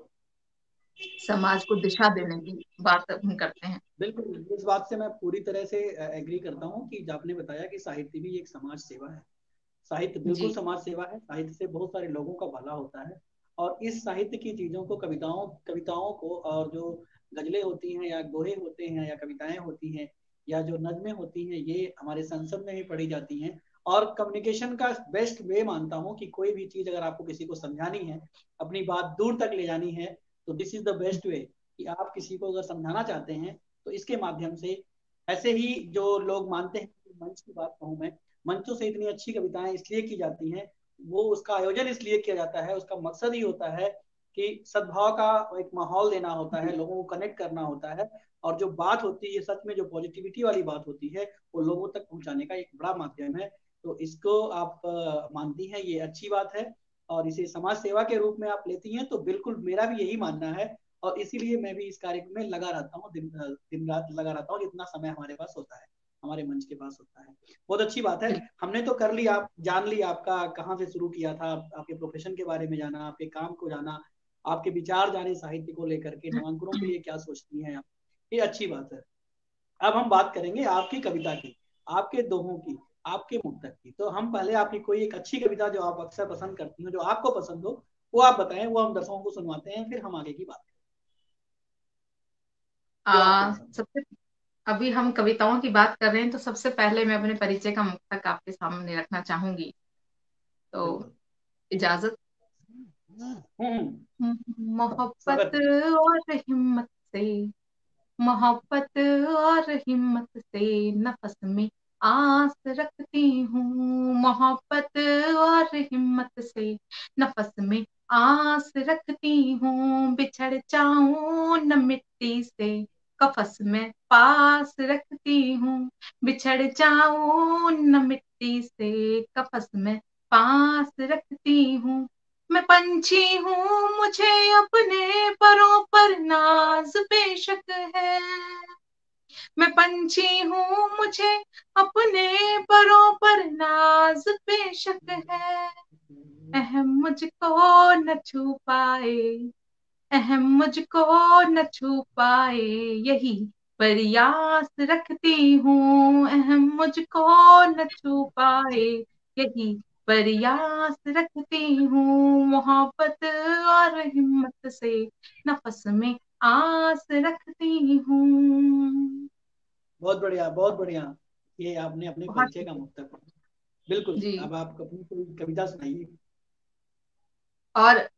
Speaker 2: समाज को दिशा देने की बात हम करते हैं।
Speaker 1: बिल्कुल, इस बात से मैं पूरी तरह से एग्री करता हूँ कि आपने बताया कि साहित्य भी एक समाज सेवा है। साहित्य बिल्कुल
Speaker 2: जी
Speaker 1: समाज सेवा है। साहित्य से बहुत सारे लोगों का भला होता है। और इस साहित्य की चीजों को, कविताओं कविताओं को, और जो गजलें होती हैं या दोहे होते हैं या कविताएं होती हैं या जो नज़में होती हैं, ये हमारे संसद में भी पढ़ी जाती हैं। और कम्युनिकेशन का बेस्ट वे मानता हूँ कि कोई भी चीज अगर आपको किसी को समझानी है, अपनी बात दूर तक ले जानी है, तो this is the best way. कि आप किसी को अगर समझाना चाहते हैं तो इसके माध्यम से, ऐसे ही जो लोग मानते हैं कि मंच की बात कहूँ मैं, मंचों से इतनी अच्छी कविताएं इसलिए की जाती हैं, वो उसका आयोजन इसलिए किया जाता है, उसका मकसद ही होता है कि सद्भाव का एक माहौल देना होता है, लोगों को कनेक्ट करना होता है। और जो बात होती है सच में, जो पॉजिटिविटी वाली बात होती है, वो लोगों तक पहुंचाने का एक बड़ा माध्यम है। तो इसको आप मानती हैं, ये अच्छी बात है। और इसे समाज सेवा के रूप में आप लेती हैं, तो बिल्कुल मेरा भी यही मानना है। और इसीलिए मैं भी इस कार्य में लगा रहता हूँ, दिन रात लगा रहता हूँ, जितना समय हमारे पास होता है, हमारे मंच के पास होता है। बहुत अच्छी बात है।
Speaker 2: बिल्कुल।
Speaker 1: हमने तो कर लिया, आप जान ली आपका कहाँ से शुरू किया था, आपके प्रोफेशन के बारे में जाना, आपके काम को जाना, आपके विचार जाने साहित्य को लेकर के, नामांकनों के लिए क्या सोचती हैं आप। ये अच्छी बात है। अब हम बात करेंगे आपकी कविता की, आपके दोहों की, आपके मुक्तक की। तो हम पहले आपकी कोई एक अच्छी कविता जो आप अक्सर पसंद करती हो, जो आपको पसंद हो, वो आप बताएं, वो हम दर्शकों को सुनवाते हैं, फिर हम आगे की बात करें, जो आपको पसंद
Speaker 2: सबसे अभी हम कविताओं की बात कर रहे हैं, तो सबसे पहले मैं अपने परिचय का मुक्तक आपके सामने रखना चाहूंगी, तो
Speaker 1: हो। बिल्कुल।
Speaker 2: इजाजत।
Speaker 1: हम्म।
Speaker 2: मोहब्बत
Speaker 1: स्वागत है।
Speaker 2: और हिम्मत से, मोहब्बत और हिम्मत से नफस में आस रखती हूँ, मोहब्बत और हिम्मत से नफस में आस रखती हूँ, बिछड़ जाऊं न मिट्टी से कफस में पास रखती हूँ, बिछड़ जाऊं न मिट्टी से कफस में पास रखती हूँ। मैं पंछी हूँ, मुझे अपने परों पर नाज बेशक है, मैं पंछी हूँ, मुझे अपने परों पर नाज बेशक है, अहम मुझको न छू पाए, अहम मुझको न छू पाए, यही प्रयास रखती हूँ, अहम मुझको न छू पाए, यही प्रयास रखती हूँ, मोहब्बत और हिम्मत से नफस में आस रखती हूँ।
Speaker 1: बहुत बढ़िया, बहुत बढ़िया। ये आपने अपने
Speaker 2: बहुत
Speaker 1: परिचय का मुक्तक पढ़ा। बिल्कुल,
Speaker 2: जी।
Speaker 1: अब आप अपनी कोई कविता सुनाइए।
Speaker 2: और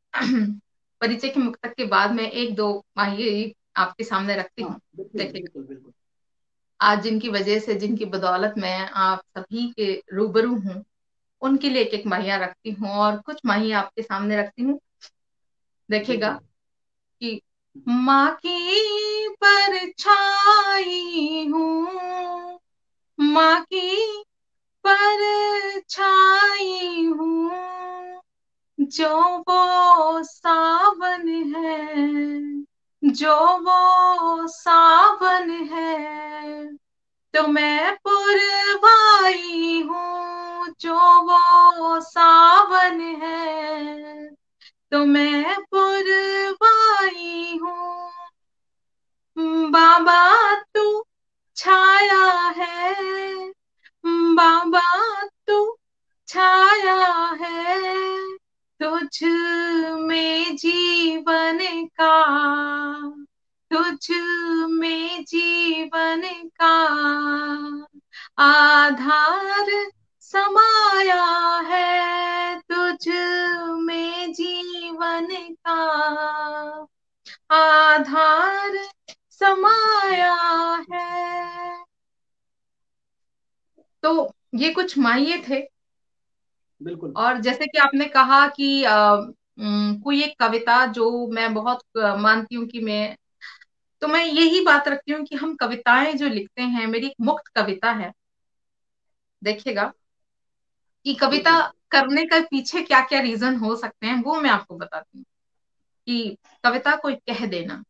Speaker 2: परिचय के मुक्तक के बाद में एक दो आइए आपके सामने रखती
Speaker 1: हाँ,
Speaker 2: हूँ।
Speaker 1: बिल्कुल
Speaker 2: देखिए,
Speaker 1: बिल्कुल बिल्कुल।
Speaker 2: आज जिनकी वजह से, जिनकी बदौलत मैं आप सभी के रूबरू हूँ, उनके लिए एक एक माहिया रखती हूँ, और कुछ माहिया आपके सामने रखती हूँ। देखिएगा
Speaker 1: बिल्कुल।
Speaker 2: कि माँ की परछाई हूँ, माँ की परछाई हूँ, जो वो सावन है, जो वो सावन है, तो मैं पुरवाई हूँ, जो वो सावन है, तो मैं पुरवाई हूँ। बाबा तू छाया है, बाबा तू छाया है, तुझ में जीवन का, तुझ में जीवन का आधार समाया है, तुझ में जीवन का आधार समाया है। तो ये कुछ माहिए थे।
Speaker 1: बिल्कुल।
Speaker 2: और जैसे कि आपने कहा कि कोई एक कविता जो मैं बहुत मानती हूँ कि मैं, तो मैं यही बात रखती हूँ कि हम कविताएं जो लिखते हैं, मेरी एक मुक्त कविता है। देखिएगा कि कविता
Speaker 1: बिल्कुल।
Speaker 2: करने का पीछे क्या क्या रीजन हो सकते हैं, वो मैं आपको बताती हूँ। कि कविता कोई कह देना,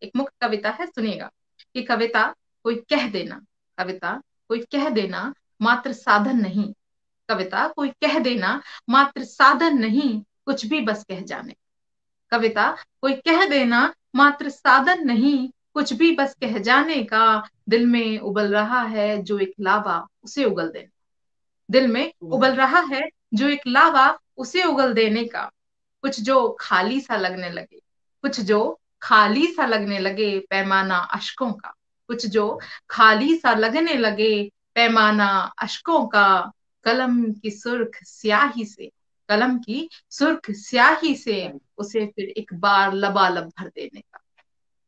Speaker 2: एक मुक्त कविता है, सुनिएगा, कि कविता कोई कह देना, कविता कोई कह देना मात्र साधन नहीं, कविता कोई कह देना मात्र साधन नहीं, कुछ भी बस कह जाने, कविता कोई कह देना मात्र साधन नहीं, कुछ भी बस कह जाने का, दिल में उबल रहा है जो एक लावा उसे उगल देना, दिल में उबल रहा है जो एक लावा उसे उगल देने का, कुछ जो खाली सा लगने लगे, कुछ जो खाली सा लगने लगे पैमाना अशकों का, कुछ जो खाली सा लगने लगे पैमाना अशकों का, कलम की सुर्ख स्याही से, कलम की सुर्ख स्याही से उसे फिर एक बार लबालब भर देने का,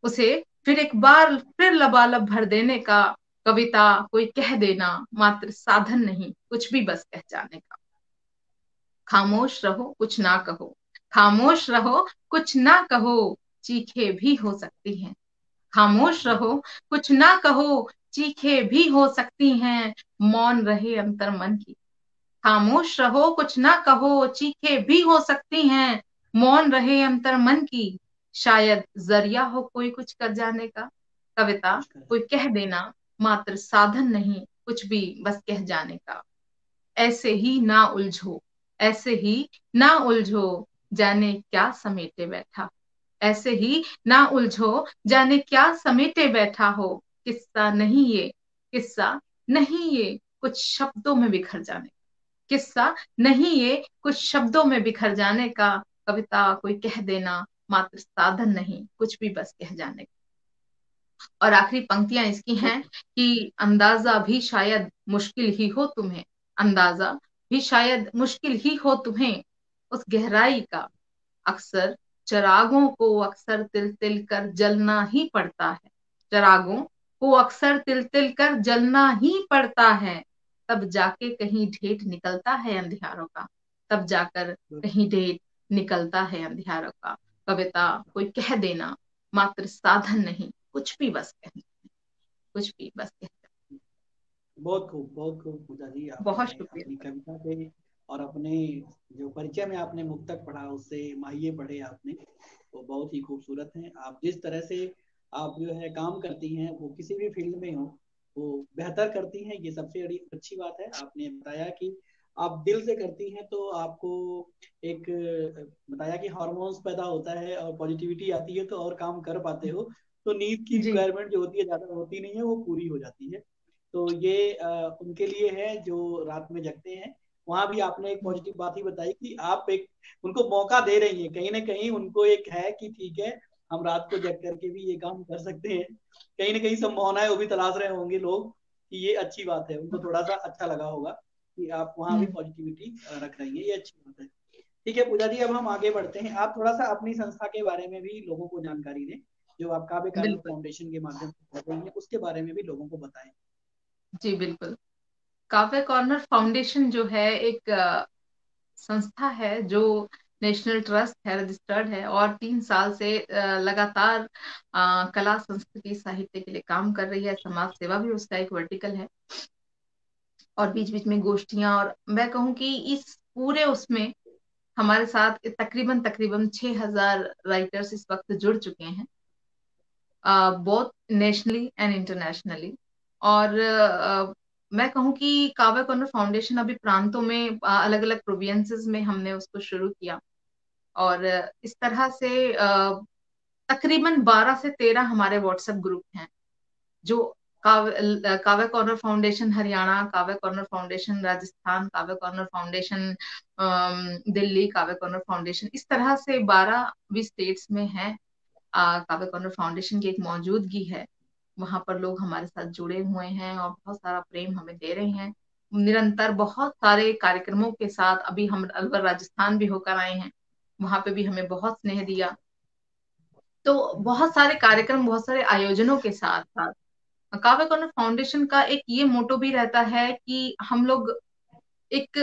Speaker 2: उसे फिर एक बार फिर लबालब भर देने का, कविता कोई कह देना मात्र साधन नहीं, कुछ भी बस कह जाने का, खामोश रहो कुछ ना कहो, खामोश रहो कुछ ना कहो, चीखे भी हो सकती हैं, खामोश रहो कुछ ना कहो, चीखे भी हो सकती हैं, मौन रहे अंतर मन की, खामोश रहो कुछ ना कहो, चीखे भी हो सकती हैं, मौन रहे अंतर मन की, शायद जरिया हो कोई कुछ कर जाने का, कविता कोई कह देना मात्र साधन नहीं, कुछ भी बस कह जाने का, ऐसे ही ना उलझो, ऐसे ही ना उलझो, जाने क्या समेटे बैठा, ऐसे ही ना उलझो, जाने क्या समेटे बैठा हो, किस्सा नहीं ये, किस्सा नहीं ये, कुछ शब्दों में बिखर जाने, किस्सा नहीं ये, कुछ शब्दों में बिखर जाने का, कविता कोई कह देना मात्र साधन नहीं, कुछ भी बस कह जाने का। और आखिरी पंक्तियां इसकी हैं कि अंदाजा भी शायद मुश्किल ही हो तुम्हें, अंदाजा भी शायद मुश्किल ही हो तुम्हें, उस गहराई का, अक्सर चरागों को अक्सर तिल तिल कर जलना ही पड़ता है, चरागों को अक्सर तिल तिल कर जलना ही पड़ता है, तब जाके कहीं ढेठ निकलता है अंधियारों का, तब जाकर कहीं ढेठ निकलता है अंधियारों का, कविता कोई कह देना मात्र साधन नहीं, कुछ भी बस कह, कुछ भी बस कह।
Speaker 1: बहुत खूब पूजा जी,
Speaker 2: बहुत
Speaker 1: आपने अपनी
Speaker 2: शुक्रिया।
Speaker 1: कविता पे और अपने जो परिचय में आपने मुक्तक पढ़ा उससे माहिए पढ़े आपने, वो बहुत ही खूबसूरत हैं। आप जिस तरह से आप जो है काम करती हैं, वो किसी भी फील्ड में हो वो बेहतर करती हैं, ये सबसे बड़ी अच्छी बात है। आपने बताया कि आप दिल से करती हैं तो आपको एक बताया कि हार्मोन्स पैदा होता है और पॉजिटिविटी आती है तो और काम कर पाते हो, तो नींद की
Speaker 2: जी
Speaker 1: रिक्वायरमेंट जो होती है ज्यादा होती नहीं है, वो पूरी हो जाती है। तो ये उनके लिए है जो रात में जगते हैं। वहां भी आपने एक पॉजिटिव बात ही बताई कि आप एक उनको मौका दे रही हैं, कहीं ना कहीं उनको एक है कि ठीक है हम रात को जग करके भी ये काम कर सकते हैं। कहीं ना कहीं संभावनाएं वो भी तलाश रहे होंगे लोग कि ये अच्छी बात है, उनको थोड़ा सा अच्छा लगा होगा कि आप वहां भी पॉजिटिविटी रख रही है, ये अच्छी बात है। ठीक है पूजा जी, अब हम आगे बढ़ते हैं। आप थोड़ा सा अपनी संस्था के बारे में भी लोगों को जानकारी दें, जो आप काव्य कार्नर
Speaker 2: बिल्कुल।
Speaker 1: फाउंडेशन के माध्यम से कर रही हैं, उसके बारे में भी लोगों को बताएं।
Speaker 2: जी बिल्कुल। काव्य कॉर्नर फाउंडेशन जो है एक संस्था है जो नेशनल ट्रस्ट है, रजिस्टर्ड है, और 3 साल से लगातार कला संस्कृति साहित्य के लिए काम कर रही है, समाज सेवा भी उसका एक वर्टिकल है, और बीच बीच में गोष्ठियां, और मैं कहूँ कि इस पूरे उसमें हमारे साथ तकरीबन तकरीबन 6,000 राइटर्स इस वक्त जुड़ चुके हैं, बोथ नेशनली एंड इंटरनेशनली। और मैं कहूँ कि काव्य कॉर्नर फाउंडेशन अभी प्रांतों में अलग अलग प्रोविंसेस में हमने उसको शुरू किया, और इस तरह से तकरीबन 12 से 13 हमारे व्हाट्सएप ग्रुप हैं, जो काव्य कॉर्नर फाउंडेशन हरियाणा, काव्य कॉर्नर फाउंडेशन राजस्थान, काव्य कॉर्नर फाउंडेशन दिल्ली, काव्य कॉर्नर फाउंडेशन, इस तरह से 12-20 स्टेट्स में है। काव्य कॉर्नर फाउंडेशन की एक मौजूदगी है, वहां पर लोग हमारे साथ जुड़े हुए हैं और बहुत सारा प्रेम हमें दे रहे हैं निरंतर, बहुत सारे कार्यक्रमों के साथ। अभी हम अलवर राजस्थान भी होकर आए हैं, वहां पे भी हमें बहुत स्नेह दिया। तो बहुत सारे कार्यक्रम, बहुत सारे आयोजनों के साथ साथ काव्य कॉर्नर फाउंडेशन का एक ये मोटो भी रहता है कि हम लोग एक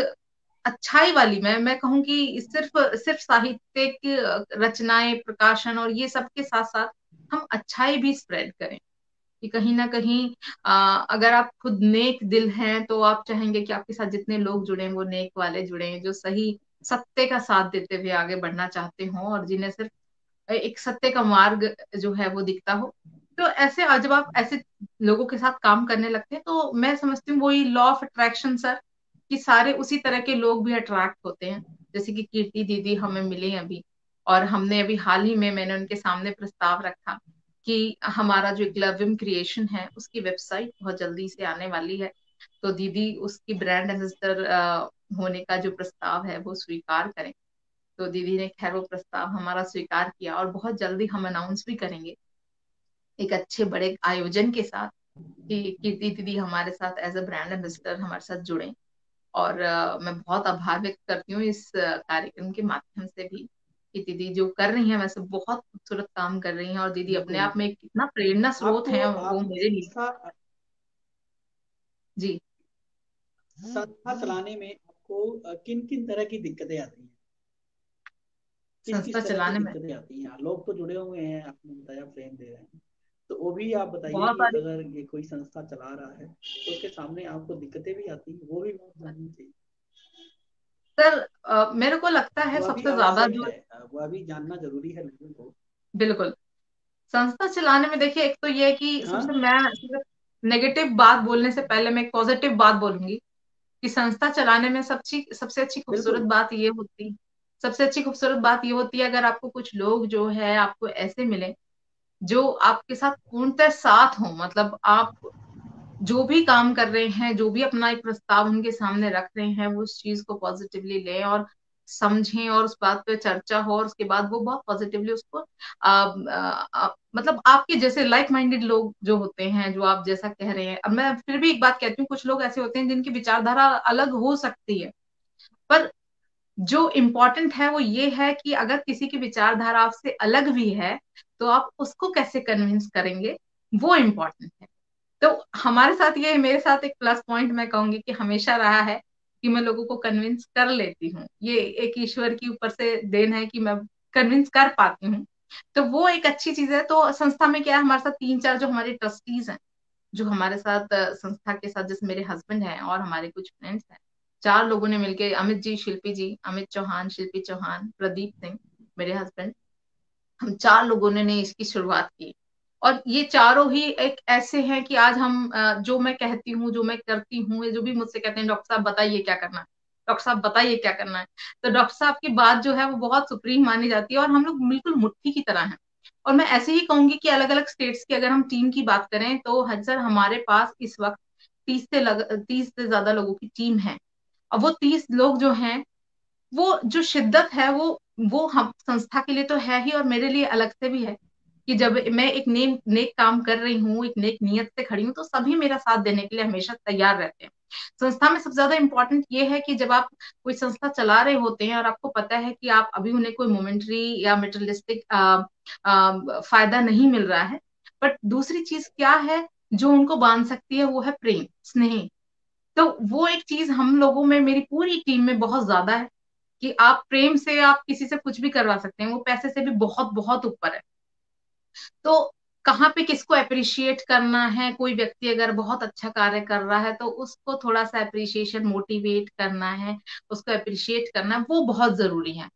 Speaker 2: अच्छाई वाली, मैं कहूँ कि सिर्फ सिर्फ साहित्यिक रचनाएं, प्रकाशन और ये सब के साथ साथ हम अच्छाई भी स्प्रेड करें, कि कहीं ना कहीं अगर आप खुद नेक दिल हैं तो आप चाहेंगे कि आपके साथ जितने लोग जुड़े वो नेक वाले जुड़े, जो सही सत्य का साथ देते हुए आगे बढ़ना चाहते हों, और जिन्हें सिर्फ एक सत्य का मार्ग जो है वो दिखता हो। तो ऐसे जब आप ऐसे लोगों के साथ काम करने लगते हैं तो मैं समझती हूँ वही लॉ ऑफ अट्रैक्शन सर, कि सारे उसी तरह के लोग भी अट्रैक्ट होते हैं। जैसे कि कीर्ति दीदी हमें मिली अभी, और हमने अभी हाल ही में मैंने उनके सामने प्रस्ताव रखा कि हमारा जो एकलव्यम क्रिएशन है उसकी वेबसाइट बहुत जल्दी से आने वाली है, तो दीदी उसकी ब्रांड एम्बेसडर होने का जो प्रस्ताव है वो स्वीकार करें। तो दीदी ने खैर वो प्रस्ताव हमारा स्वीकार किया, और बहुत जल्दी हम अनाउंस भी करेंगे एक अच्छे बड़े आयोजन के साथ कि कीर्ति दीदी हमारे साथ एज अ ब्रांड एम्बेसडर हमारे साथ जुड़े। और मैं बहुत आभार व्यक्त करती हूँ इस कार्यक्रम के माध्यम से भी कि दीदी जो कर रही हैं वैसे बहुत खूबसूरत काम कर रही हैं, और दीदी अपने
Speaker 1: बिल्कुल।
Speaker 2: आप में एक कितना प्रेरणा स्रोत
Speaker 1: आपको
Speaker 2: है वो
Speaker 1: आप
Speaker 2: मेरे लिए। जी।
Speaker 1: संस्था चलाने में आपको किन किन तरह की दिक्कतें आती हैं, किस
Speaker 2: संस्था
Speaker 1: किस तरह की
Speaker 2: चलाने में
Speaker 1: दिक्कतें आती हैं? लोग तो जुड़े हुए हैं, आपने बताया फ्रेम दे रहे हैं, तो वो भी आप बताइए
Speaker 2: बहुत
Speaker 1: कि
Speaker 2: सारी।
Speaker 1: अगर ये कोई संस्था चला रहा है तो उसके सामने आपको दिक्कतें भी आती हैं, वो भी बहुत जाननी चाहिए।
Speaker 2: सर मेरे को लगता है
Speaker 1: वह भी
Speaker 2: सबसे ज्यादा
Speaker 1: आवश्यक
Speaker 2: जो,
Speaker 1: है, वह भी जानना जरूरी है लोगों को।
Speaker 2: बिल्कुल, संस्था चलाने में देखिए एक तो ये है कि सबसे
Speaker 1: हाँ,
Speaker 2: मैं सिर्फ नेगेटिव बात बोलने से पहले मैं एक पॉजिटिव बात बोलूंगी कि संस्था चलाने में सबसे अच्छी खूबसूरत
Speaker 1: बिल्कुल।
Speaker 2: बात ये होती, सबसे अच्छी खूबसूरत बात ये होती है अगर आपको कुछ लोग जो है आपको ऐसे मिले जो आपके साथ पूर्णतः साथ हो, मतलब आप जो भी काम कर रहे हैं, जो भी अपना एक प्रस्ताव उनके सामने रख रहे हैं, वो उस चीज को पॉजिटिवली लें और समझें, और उस बात पे चर्चा हो, और उसके बाद वो बहुत पॉजिटिवली उसको मतलब आपके जैसे लाइक माइंडेड लोग जो होते हैं, जो आप जैसा कह रहे हैं। अब मैं फिर भी एक बात कहती हूँ, कुछ लोग ऐसे होते हैं जिनकी विचारधारा अलग हो सकती है, पर जो इम्पोर्टेंट है वो ये है कि अगर किसी की विचारधारा आपसे अलग भी है तो आप उसको कैसे कन्विंस करेंगे, वो इम्पोर्टेंट है। तो हमारे साथ ये, मेरे साथ एक प्लस पॉइंट मैं कहूंगी कि हमेशा रहा है कि मैं लोगों को कन्विंस कर लेती हूँ। ये एक ईश्वर की ऊपर से देन है कि मैं कन्विंस कर पाती हूँ। तो वो एक अच्छी चीज है। तो संस्था में क्या है, हमारे साथ तीन चार जो हमारे ट्रस्टीज हैं, जो हमारे साथ संस्था के साथ, जैसे मेरे हस्बैंड हैं और हमारे कुछ फ्रेंड्स हैं, चार लोगों ने मिलके, अमित जी, शिल्पी जी, अमित चौहान, शिल्पी चौहान, प्रदीप सिंह, मेरे हस्बैंड, हम चार लोगों ने इसकी शुरुआत की। और ये चारों ही एक ऐसे हैं कि आज हम जो मैं कहती हूँ, जो मैं करती हूँ, ये जो भी मुझसे कहते हैं डॉक्टर साहब बताइए क्या करना है, डॉक्टर साहब बताइए क्या करना है, तो डॉक्टर साहब की बात जो है वो बहुत सुप्रीम मानी जाती है, और हम लोग बिल्कुल मुट्ठी की तरह हैं। और मैं ऐसे ही कहूंगी कि अलग अलग स्टेट्स की अगर हम टीम की बात करें तो सर हमारे पास इस वक्त 30 से ज्यादा लोगों की टीम है। अब वो 30 लोग जो हैं, वो जो शिद्दत है वो हम संस्था के लिए तो है ही, और मेरे लिए अलग से भी है कि जब मैं एक नेक काम कर रही हूँ, एक नेक नियत से खड़ी हूँ, तो सभी मेरा साथ देने के लिए हमेशा तैयार रहते हैं। संस्था में सबसे ज्यादा इंपॉर्टेंट ये है कि जब आप कोई संस्था चला रहे होते हैं और आपको पता है कि आप अभी उन्हें कोई मोमेंट्री या मेटेरियलिस्टिक फायदा नहीं मिल रहा है, बट दूसरी चीज क्या है जो उनको बांध सकती है, वो है प्रेम, स्नेह। तो वो एक चीज हम लोगों में, मेरी पूरी टीम में बहुत ज्यादा है कि आप प्रेम से आप किसी से कुछ भी करवा सकते हैं, वो पैसे से भी बहुत बहुत ऊपर है। तो कहाँ पे किसको अप्रिशिएट करना है, कोई व्यक्ति अगर बहुत अच्छा कार्य कर रहा है तो उसको थोड़ा सा अप्रिशिएशन, मोटिवेट करना है, उसको अप्रिशिएट करना है, वो बहुत जरूरी है।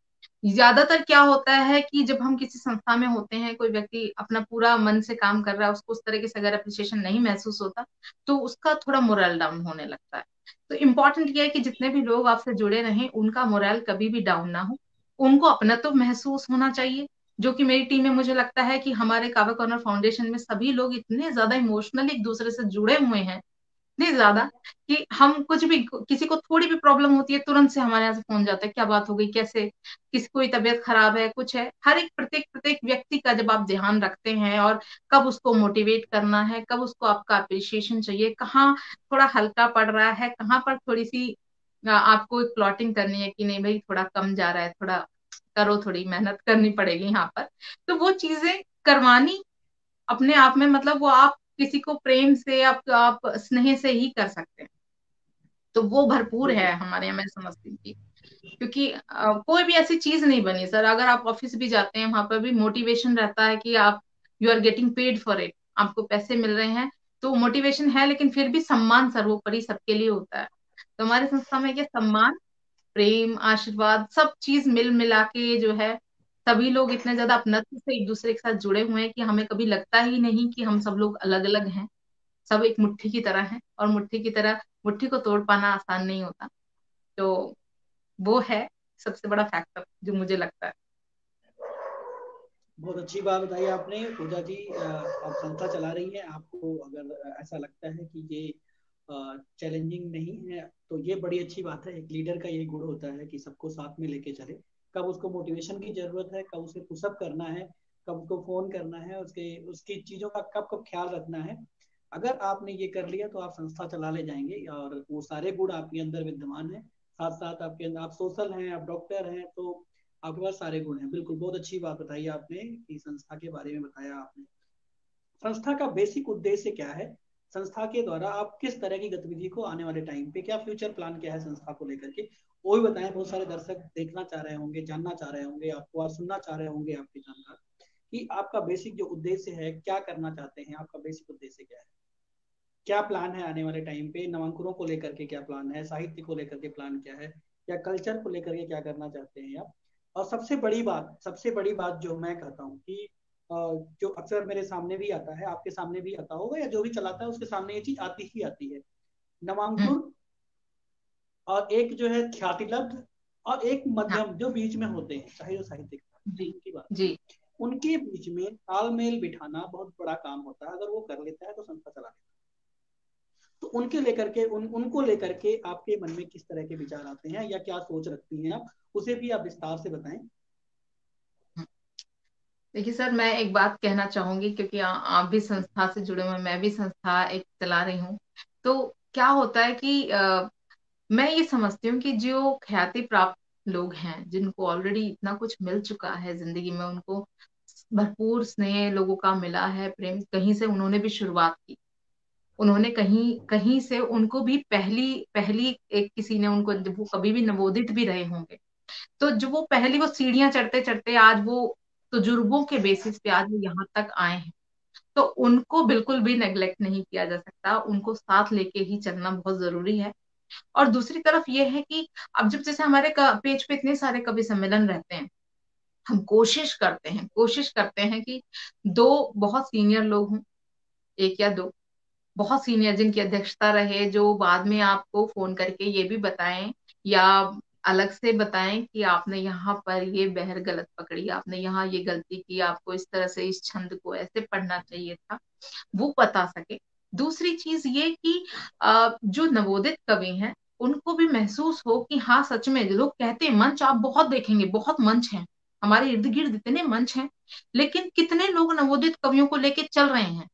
Speaker 2: ज्यादातर क्या होता है कि जब हम किसी संस्था में होते हैं, कोई व्यक्ति अपना पूरा मन से काम कर रहा है, उसको उस तरीके से अगर अप्रिशिएशन नहीं महसूस होता तो उसका थोड़ा मोरल डाउन होने लगता है। तो इम्पोर्टेंट ये है कि जितने भी लोग आपसे जुड़े रहें उनका मोरल कभी भी डाउन ना हो, उनको अपना तो महसूस होना चाहिए। जो कि मेरी टीम में मुझे लगता है कि हमारे कावा कॉर्नर फाउंडेशन में सभी लोग इतने ज्यादा इमोशनली एक दूसरे से जुड़े हुए हैं, इतने ज्यादा कि हम कुछ भी, किसी को थोड़ी भी प्रॉब्लम होती है तुरंत से हमारे यहाँ से फोन जाता है, क्या बात हो गई, कैसे, किसी कोई तबीयत खराब है, कुछ है, हर एक प्रत्येक प्रत्येक व्यक्ति का जब आप ध्यान रखते हैं, और कब उसको मोटिवेट करना है, कब उसको आपका अप्रिशिएशन चाहिए, कहाँ थोड़ा हल्का पड़ रहा है, कहाँ पर थोड़ी सी आपको एक प्लॉटिंग करनी है कि नहीं भाई थोड़ा कम जा रहा है, थोड़ा करो, थोड़ी मेहनत करनी पड़ेगी यहाँ पर, तो वो चीजें करवानी अपने आप में, मतलब वो आप किसी को प्रेम से, आप स्नेह से ही कर सकते हैं। तो वो भरपूर है
Speaker 1: बिल्कुल।
Speaker 2: हमारे यहाँ, मैं समझती हूँ कि क्योंकि कोई भी ऐसी चीज नहीं बनी सर, अगर आप ऑफिस भी जाते हैं वहां पर भी मोटिवेशन रहता है कि आप, you are getting paid for it, आपको पैसे मिल रहे हैं, तो मोटिवेशन है, लेकिन फिर भी सम्मान सर्वोपरि सबके लिए होता है। तो हमारी संस्था में क्या सम्मान, प्रेम, आशीर्वाद, सब चीज मिल मिला के जो है सभी लोग इतने ज्यादा अपनत्व से एक दूसरे के साथ जुड़े हुए हैं कि हमें कभी लगता ही नहीं कि हम सब लोग अलग अलग हैं। सब एक मुट्ठी की तरह हैं, और मुट्ठी की तरह मुट्ठी को तोड़ पाना आसान नहीं होता। तो वो है सबसे बड़ा फैक्टर जो मुझे लगता है।
Speaker 1: बहुत अच्छी बात बताई आपने पूजा जी। आप संस्था चला रही हैं, आपको अगर ऐसा लगता है कि ये चैलेंजिंग नहीं है तो ये बड़ी अच्छी बात है। एक लीडर का ये गुण होता है कि सबको साथ में लेके चले। कब उसको मोटिवेशन की जरूरत है, कब उसे पुशअप करना है, कब उसको फोन करना है, उसके उसकी चीजों का कब कब ख्याल रखना है। अगर आपने ये कर लिया तो आप संस्था चला ले जाएंगे, और वो सारे गुण आपके अंदर विद्यमान है। साथ साथ आपके अंदर आप सोशल हैं, आप डॉक्टर हैं, तो आपके पास सारे गुण हैं। बिल्कुल, बहुत अच्छी बात बताई आपने कि संस्था के बारे में बताया आपने। संस्था का बेसिक उद्देश्य क्या है? संस्था के द्वारा आप किस तरह की गतिविधि को आने वाले टाइम पे, क्या फ्यूचर प्लान क्या है संस्था को लेकर के, वो भी बताएं। बहुत सारे दर्शक देखना चाह रहे होंगे, जानना चाह रहे होंगे, आपको आज सुनना चाह रहे होंगे आपके जानकार, कि आपका बेसिक जो उद्देश्य है, क्या करना चाहते हैं, आपका बेसिक उद्देश्य क्या है, क्या प्लान है आने वाले टाइम पे, नामांकनों को लेकर के क्या प्लान है, साहित्य को लेकर के प्लान क्या है, या कल्चर को लेकर के क्या करना चाहते हैं आप। और सबसे बड़ी बात जो मैं कहता हूँ कि जो अक्सर मेरे सामने भी आता है, आपके सामने भी आता होगा, या जो भी चलाता है उसके सामने ये चीज आती ही आती है।
Speaker 2: हम्म।
Speaker 1: नामांकुर और एक जो है ख्याति लब्ध और एक
Speaker 2: हाँ।
Speaker 1: मध्यम जो बीच में होते हैं, चाहे जो साहित्यिक
Speaker 2: जी।
Speaker 1: उनकी बात,
Speaker 2: जी।
Speaker 1: उनके बीच में तालमेल बिठाना बहुत बड़ा काम होता है। अगर वो कर लेता है तो संस्था चला लेता है। तो उनके लेकर के उनको लेकर के आपके मन में किस तरह के विचार आते हैं, या क्या सोच रखती हैं आप, उसे भी आप विस्तार से बताएं।
Speaker 2: देखिए सर, मैं एक बात कहना चाहूंगी, क्योंकि आप भी संस्था से जुड़े हुए हैं, मैं भी संस्था एक चला रही हूँ। तो क्या होता है कि मैं ये समझती हूँ कि जो ख्याति प्राप्त लोग हैं, जिनको ऑलरेडी इतना कुछ मिल चुका है जिंदगी में, उनको भरपूर स्नेह लोगों का मिला है, प्रेम, कहीं से उन्होंने भी शुरुआत की। उन्होंने कहीं कहीं से, उनको भी पहली पहली एक किसी ने उनको, जब वो कभी भी नवोदित भी रहे होंगे, तो जो वो पहली वो सीढ़ियां चढ़ते चढ़ते आज वो तजुर्बों के बेसिस पे आज वो यहाँ तक आए हैं। तो उनको बिल्कुल भी नेग्लेक्ट नहीं किया जा सकता, उनको साथ लेके ही चलना बहुत जरूरी है। और दूसरी तरफ ये है कि अब जब जैसे हमारे पेज पे इतने सारे कवि सम्मेलन रहते हैं, हम कोशिश करते हैं कि दो बहुत सीनियर लोग हों, एक या दो बहुत सीनियर जिनकी अध्यक्षता रहे, जो बाद में आपको फोन करके ये भी बताएं या अलग से बताएं कि आपने यहाँ पर ये बहर गलत पकड़ी, आपने यहाँ ये गलती की, आपको इस तरह से इस छंद को ऐसे पढ़ना चाहिए था, वो बता सके। दूसरी चीज ये कि जो नवोदित कवि हैं, उनको भी महसूस हो कि हाँ सच में, लोग कहते हैं मंच आप बहुत देखेंगे, बहुत मंच हैं, हमारे इर्द गिर्द इतने मंच हैं, लेकिन कितने लोग नवोदित कवियों को लेके चल रहे हैं।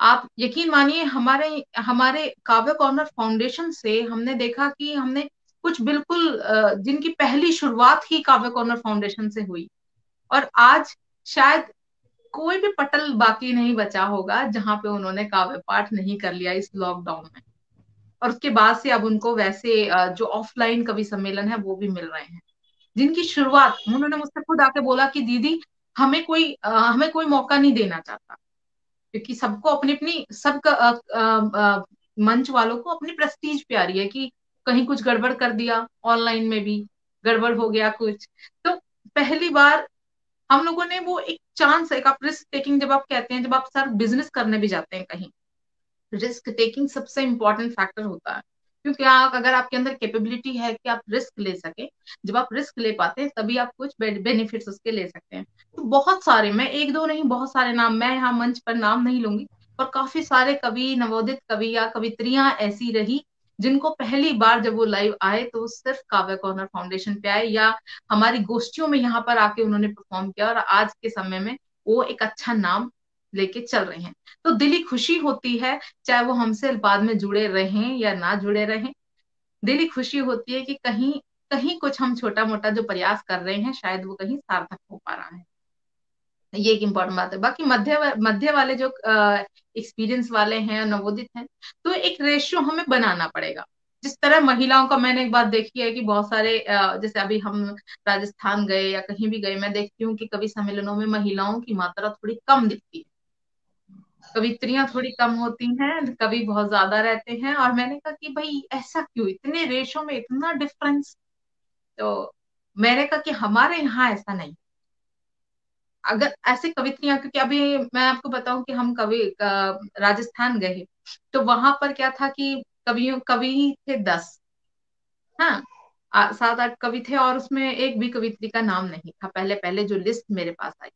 Speaker 2: आप यकीन मानिए, हमारे हमारे काव्य कॉर्नर फाउंडेशन से हमने देखा कि हमने कुछ बिल्कुल जिनकी पहली शुरुआत ही काव्य कॉर्नर फाउंडेशन से हुई, और आज शायद कोई भी पटल बाकी नहीं बचा होगा जहां पे उन्होंने काव्य पाठ नहीं कर लिया इस लॉकडाउन में। और उसके बाद से अब उनको वैसे जो ऑफलाइन कवि सम्मेलन है वो भी मिल रहे हैं, जिनकी शुरुआत उन्होंने मुझसे खुद आके बोला कि दीदी, हमें कोई मौका नहीं देना चाहता, क्योंकि सबको अपनी अपनी सबका मंच वालों को अपनी प्रेस्टीज प्यारी है कि कहीं कुछ गड़बड़ कर दिया, ऑनलाइन में भी गड़बड़ हो गया कुछ। तो पहली बार हम लोगों ने वो एक चांस, एक आप रिस्क टेकिंग जब आप कहते हैं, जब आप सर बिजनेस करने भी जाते हैं कहीं, रिस्क टेकिंग सबसे इंपॉर्टेंट फैक्टर होता है। क्योंकि अगर आपके अंदर कैपेबिलिटी है कि आप रिस्क ले सके, जब आप रिस्क ले पाते हैं तभी आप कुछ बेनिफिट्स उसके ले सकते हैं। तो बहुत सारे, मैं एक दो नहीं, बहुत सारे नाम, मैं यहाँ मंच पर नाम नहीं लूंगी, और काफी सारे कवि, नवोदित कवि या कवित्रियां ऐसी रही जिनको पहली बार जब वो लाइव आए तो वो सिर्फ काव्य कॉर्नर फाउंडेशन पे आए, या हमारी गोष्ठियों में यहाँ पर आके उन्होंने परफॉर्म किया, और आज के समय में वो एक अच्छा नाम लेके चल रहे हैं। तो दिली खुशी होती है, चाहे वो हमसे बाद में जुड़े रहें या ना जुड़े रहें, दिली खुशी होती है कि कहीं कहीं कुछ हम छोटा मोटा जो प्रयास कर रहे हैं, शायद वो कहीं सार्थक हो पा रहा है। ये एक इम्पोर्टेंट बात है। बाकी मध्य मध्य वाले जो एक्सपीरियंस वाले हैं, नवोदित हैं, तो एक रेशियो हमें बनाना पड़ेगा। जिस तरह महिलाओं का, मैंने एक बात देखी है कि बहुत सारे जैसे अभी हम राजस्थान गए या कहीं भी गए, मैं देखती हूँ कि कवि सम्मेलनों में महिलाओं की मात्रा थोड़ी कम दिखती है, कवित्रियां थोड़ी कम होती हैं, कवि बहुत ज्यादा रहते हैं। और मैंने कहा कि भाई ऐसा क्यों, इतने रेशो में इतना डिफरेंस। तो मैंने कहा कि हमारे यहाँ ऐसा नहीं, अगर ऐसे कवित्रियां, क्योंकि अभी मैं आपको बताऊं कि हम कवि राजस्थान गए, तो वहां पर क्या था कि कवियों कवि थे 10। हाँ, 7-8 कवि थे, और उसमें एक भी कवित्री का नाम नहीं था, पहले पहले जो लिस्ट मेरे पास आई।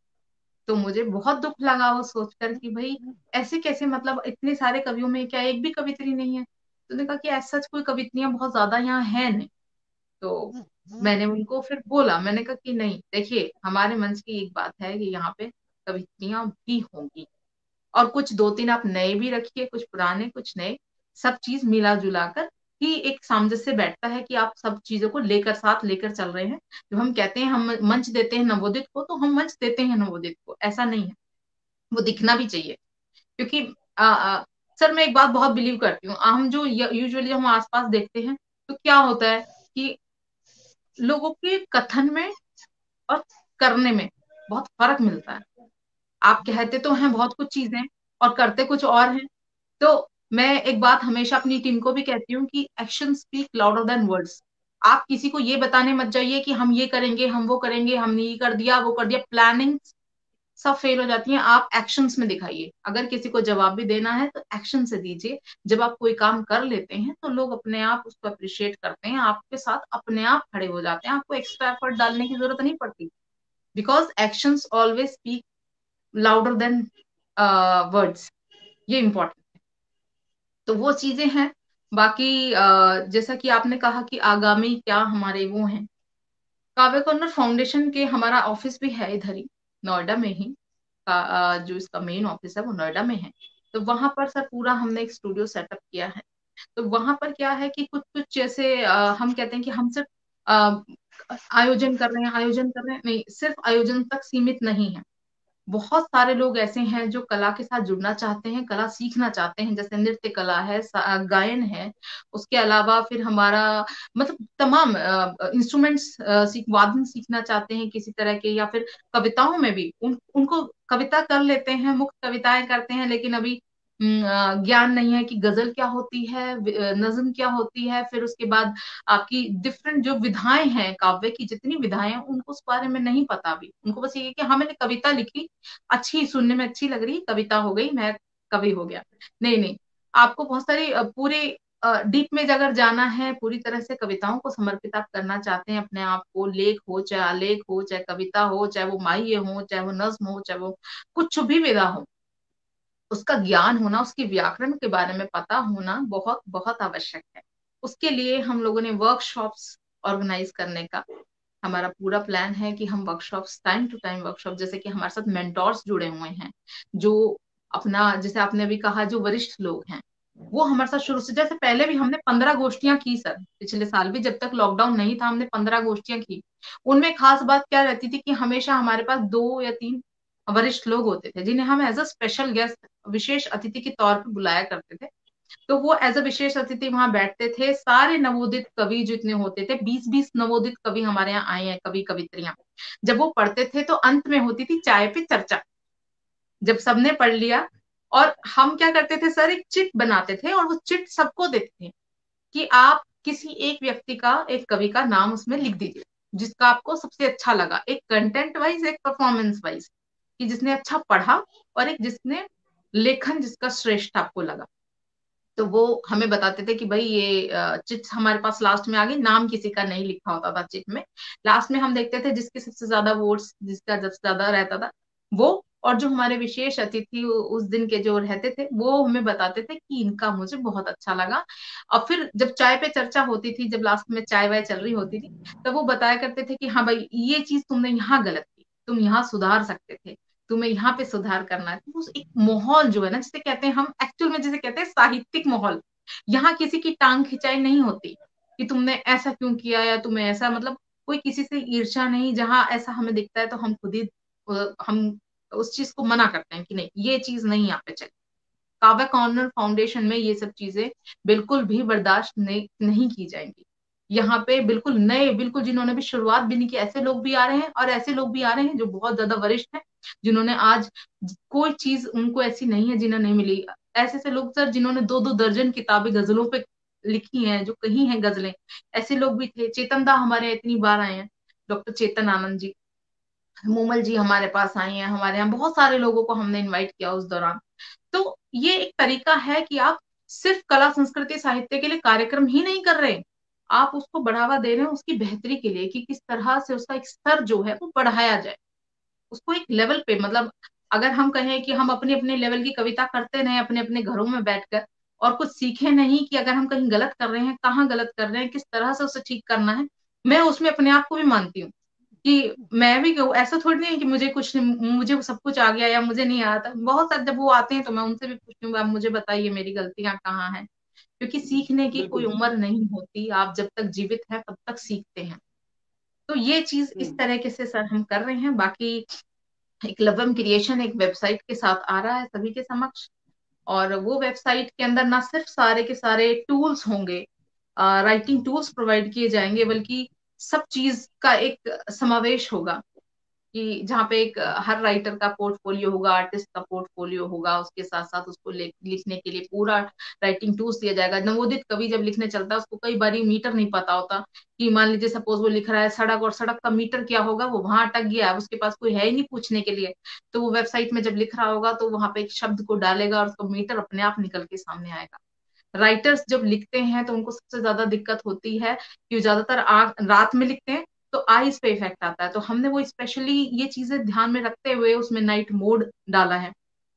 Speaker 2: तो मुझे बहुत दुख लगा वो सोचकर कि भाई ऐसे कैसे, मतलब इतने सारे कवियों में क्या एक भी कवित्री नहीं है? तो उन्होंने कहा कि ऐसा कोई कवित्रियां बहुत ज्यादा यहाँ है नहीं। तो मैंने उनको फिर बोला, मैंने कहा कि नहीं, देखिए हमारे मंच की एक बात है कि यहाँ पे कवित्रियां भी होंगी, और कुछ 2-3 आप नए भी रखिए, कुछ पुराने कुछ नए, सब चीज मिला जुला कर ही एक सामंजस्य बैठता है कि आप सब चीजों को लेकर, साथ लेकर चल रहे हैं। जब हम कहते हैं हम मंच देते हैं नवोदित को, तो हम मंच देते हैं नवोदित को, ऐसा नहीं है। वो दिखना भी चाहिए, क्योंकि आ, आ, सर मैं एक बात बहुत बिलीव करती हूँ, हम जो यूजुअली हम आसपास देखते हैं, तो क्या होता है कि लोगों के कथन में और करने में बहुत फर्क मिलता है। आप कहते तो हैं बहुत कुछ चीजें और करते कुछ और हैं। तो मैं एक बात हमेशा अपनी टीम को भी कहती हूँ कि action speak louder than words. आप किसी को ये बताने मत जाइए कि हम ये करेंगे, हम वो करेंगे, हमने ये कर दिया वो कर दिया, प्लानिंग सब फेल हो जाती है। आप एक्शंस में दिखाइए, अगर किसी को जवाब भी देना है तो एक्शन से दीजिए। जब आप कोई काम कर लेते हैं तो लोग अपने आप उसको अप्रिशिएट करते हैं, आपके साथ अपने आप खड़े हो जाते हैं, आपको एक्स्ट्रा एफर्ट डालने की जरूरत नहीं पड़ती, because actions always speak louder than words. ये इंपॉर्टेंट। तो वो चीजें हैं। बाकी जैसा कि आपने कहा कि आगामी क्या हमारे वो हैं, काव्य कॉर्नर फाउंडेशन के हमारा ऑफिस भी है इधर ही, नोएडा में ही। जो इसका मेन ऑफिस है वो नोएडा में है। तो वहां पर सर पूरा हमने एक स्टूडियो सेटअप किया है। तो वहां पर क्या है कि कुछ कुछ जैसे हम कहते हैं कि हम सिर्फ आयोजन कर रहे हैं, आयोजन कर रहे हैं, नहीं, सिर्फ आयोजन तक सीमित नहीं है। बहुत सारे लोग ऐसे हैं जो कला के साथ जुड़ना चाहते हैं, कला सीखना चाहते हैं, जैसे नृत्य कला है, गायन है, उसके अलावा फिर हमारा मतलब तमाम इंस्ट्रूमेंट्स वादन सीखना चाहते हैं किसी तरह के, या फिर कविताओं में भी उनको कविता कर लेते हैं, मुक्त कविताएं करते हैं, लेकिन अभी ज्ञान नहीं है कि गजल क्या होती है, नज्म क्या होती है, फिर उसके बाद आपकी डिफरेंट जो विधाएं हैं, काव्य की जितनी विधाएं हैं, उनको उस बारे में नहीं पता अभी। उनको बस ये है कि हाँ मैंने कविता लिखी, अच्छी सुनने में अच्छी लग रही, कविता हो गई, मैं कवि हो गया। नहीं नहीं, आपको बहुत सारी पूरे डीप में अगर जाना है, पूरी तरह से कविताओं को समर्पित आप करना चाहते हैं अपने आप को, लेख हो चाहे आलेख हो, चाहे कविता हो, चाहे वो माह्य हो, चाहे वो नज्म हो, चाहे वो कुछ भी विधा हो, उसका ज्ञान होना, उसके व्याकरण के बारे में पता होना बहुत बहुत आवश्यक है। उसके लिए हम लोगों ने वर्कशॉप्स ऑर्गेनाइज करने का हमारा पूरा प्लान है कि हम workshops, time to time workshop, जैसे कि हमारे साथ मेंटोर्स जुड़े हुए हैं, जो अपना, जैसे आपने अभी कहा, जो वरिष्ठ लोग हैं, वो हमारे साथ शुरू से, जैसे पहले भी हमने 15 गोष्ठियां की सर, पिछले साल भी जब तक लॉकडाउन नहीं था हमने 15 गोष्ठियां की। उनमें खास बात क्या रहती थी कि हमेशा हमारे पास 2 या 3 वरिष्ठ लोग होते थे, जिन्हें हम एज अ स्पेशल गेस्ट, विशेष अतिथि के तौर पर बुलाया करते थे। तो वो एज अ विशेष अतिथि वहां बैठते थे, सारे नवोदित कवि जितने होते थे, 20-20 नवोदित कवि हमारे यहाँ आए हैं, कवि कवित्रियां। जब वो पढ़ते थे तो अंत में होती थी चाय पे चर्चा, जब सबने पढ़ लिया। और हम क्या करते थे सर, एक चिट बनाते थे और वो चिट सबको देते थे कि आप किसी एक व्यक्ति का, एक कवि का नाम उसमें लिख दीजिए, जिसका आपको सबसे अच्छा लगा, एक कंटेंट वाइज, एक परफॉर्मेंस वाइज, कि जिसने अच्छा पढ़ा, और एक जिसने लेखन जिसका श्रेष्ठ आपको लगा। तो वो हमें बताते थे कि भाई ये चिट हमारे पास लास्ट में आ गई, नाम किसी का नहीं लिखा होता था चिट में, लास्ट में हम देखते थे जिसके सबसे ज्यादा वोट्स, जिसका सबसे ज्यादा रहता था वो। और जो हमारे विशेष अतिथि उस दिन के जो रहते थे, वो हमें बताते थे कि इनका मुझे बहुत अच्छा लगा। और फिर जब चाय पे चर्चा होती थी, जब लास्ट में चाय वाय चल रही होती थी, तब वो बताया करते थे कि हाँ भाई ये चीज तुमने यहाँ गलत की, तुम यहाँ सुधार सकते थे, तुम्हें यहाँ पे सुधार करना है। तो उस एक माहौल जो है ना, जिसे कहते हैं हम एक्चुअल में, जिसे कहते हैं साहित्यिक माहौल, यहाँ किसी की टांग खिंचाई नहीं होती कि तुमने ऐसा क्यों किया, या तुम्हें ऐसा, मतलब कोई किसी से ईर्ष्या नहीं। जहां ऐसा हमें दिखता है तो हम खुद ही हम उस चीज को मना करते हैं कि नहीं, ये चीज नहीं यहाँ पे चले। काव्य कॉर्नर फाउंडेशन में ये सब चीजें बिल्कुल भी बर्दाश्त नहीं की जाएंगी। यहाँ पे बिल्कुल नए, बिल्कुल जिन्होंने भी शुरुआत भी नहीं की, ऐसे लोग भी आ रहे हैं, और ऐसे लोग भी आ रहे हैं जो बहुत ज्यादा वरिष्ठ हैं, जिन्होंने आज कोई चीज उनको ऐसी नहीं है जिन्हें नहीं मिली। ऐसे ऐसे लोग सर जिन्होंने 2-2 दर्जन किताबें गजलों पे लिखी हैं, जो कहीं हैं गजलें, ऐसे लोग भी थे। चेतन दा हमारे इतनी बार आए हैं, डॉक्टर चेतन आनंद जी, मोमल जी हमारे पास आई हैं, हमारे यहाँ बहुत सारे लोगों को हमने इनवाइट किया उस दौरान। तो ये एक तरीका है कि आप सिर्फ कला संस्कृति साहित्य के लिए कार्यक्रम ही नहीं कर रहे, आप उसको बढ़ावा दे रहे हैं उसकी बेहतरी के लिए, कि किस तरह से उसका एक स्तर जो है वो बढ़ाया जाए, उसको एक लेवल पे, मतलब अगर हम कहें कि हम अपने अपने लेवल की कविता करते रहे अपने अपने घरों में बैठकर और कुछ सीखे नहीं, कि अगर हम कहीं गलत कर रहे हैं, कहाँ गलत कर रहे हैं, किस तरह से उसे ठीक करना है, मैं उसमें अपने आप को भी मानती हूँ कि मैं भी ऐसा थोड़ी नहीं है कि मुझे सब कुछ आ गया या मुझे नहीं आता। बहुत सारे जब वो आते हैं तो मैं उनसे भी पूछती हूँ, आप मुझे बताइए मेरी गलतियां कहाँ हैं, क्योंकि सीखने की कोई
Speaker 1: बिल्कुल।
Speaker 2: उम्र नहीं होती, आप जब तक जीवित है तब तक सीखते हैं। तो ये चीज इस
Speaker 1: हम्म।
Speaker 2: तरीके से सर हम कर रहे हैं। बाकी एक लवम क्रिएशन एक वेबसाइट के साथ आ रहा है सभी के समक्ष, और वो वेबसाइट के अंदर ना सिर्फ सारे के सारे टूल्स होंगे, राइटिंग टूल्स प्रोवाइड किए जाएंगे, बल्कि सब चीज का एक समावेश होगा, कि जहाँ पे एक हर राइटर का पोर्टफोलियो होगा, आर्टिस्ट का पोर्टफोलियो होगा, उसके साथ साथ उसको लिखने के लिए पूरा राइटिंग टूल्स दिया जाएगा। नवोदित कवि जब लिखने चलता है उसको कई बार मीटर नहीं पता होता, कि मान लीजिए सपोज वो लिख रहा है सड़क, और सड़क का मीटर क्या होगा वो वहां अटक गया है, उसके पास कोई है ही नहीं पूछने के लिए, तो वो वेबसाइट में जब लिख रहा होगा तो वहां पे एक शब्द को डालेगा और उसका मीटर अपने आप निकल के सामने आएगा। राइटर्स जब लिखते हैं तो उनको सबसे ज्यादा दिक्कत होती है कि रात में लिखते हैं तो आईज पे इफेक्ट आता है, तो हमने वो स्पेशली ये चीजें ध्यान में रखते हुए उसमें नाइट मोड डाला है,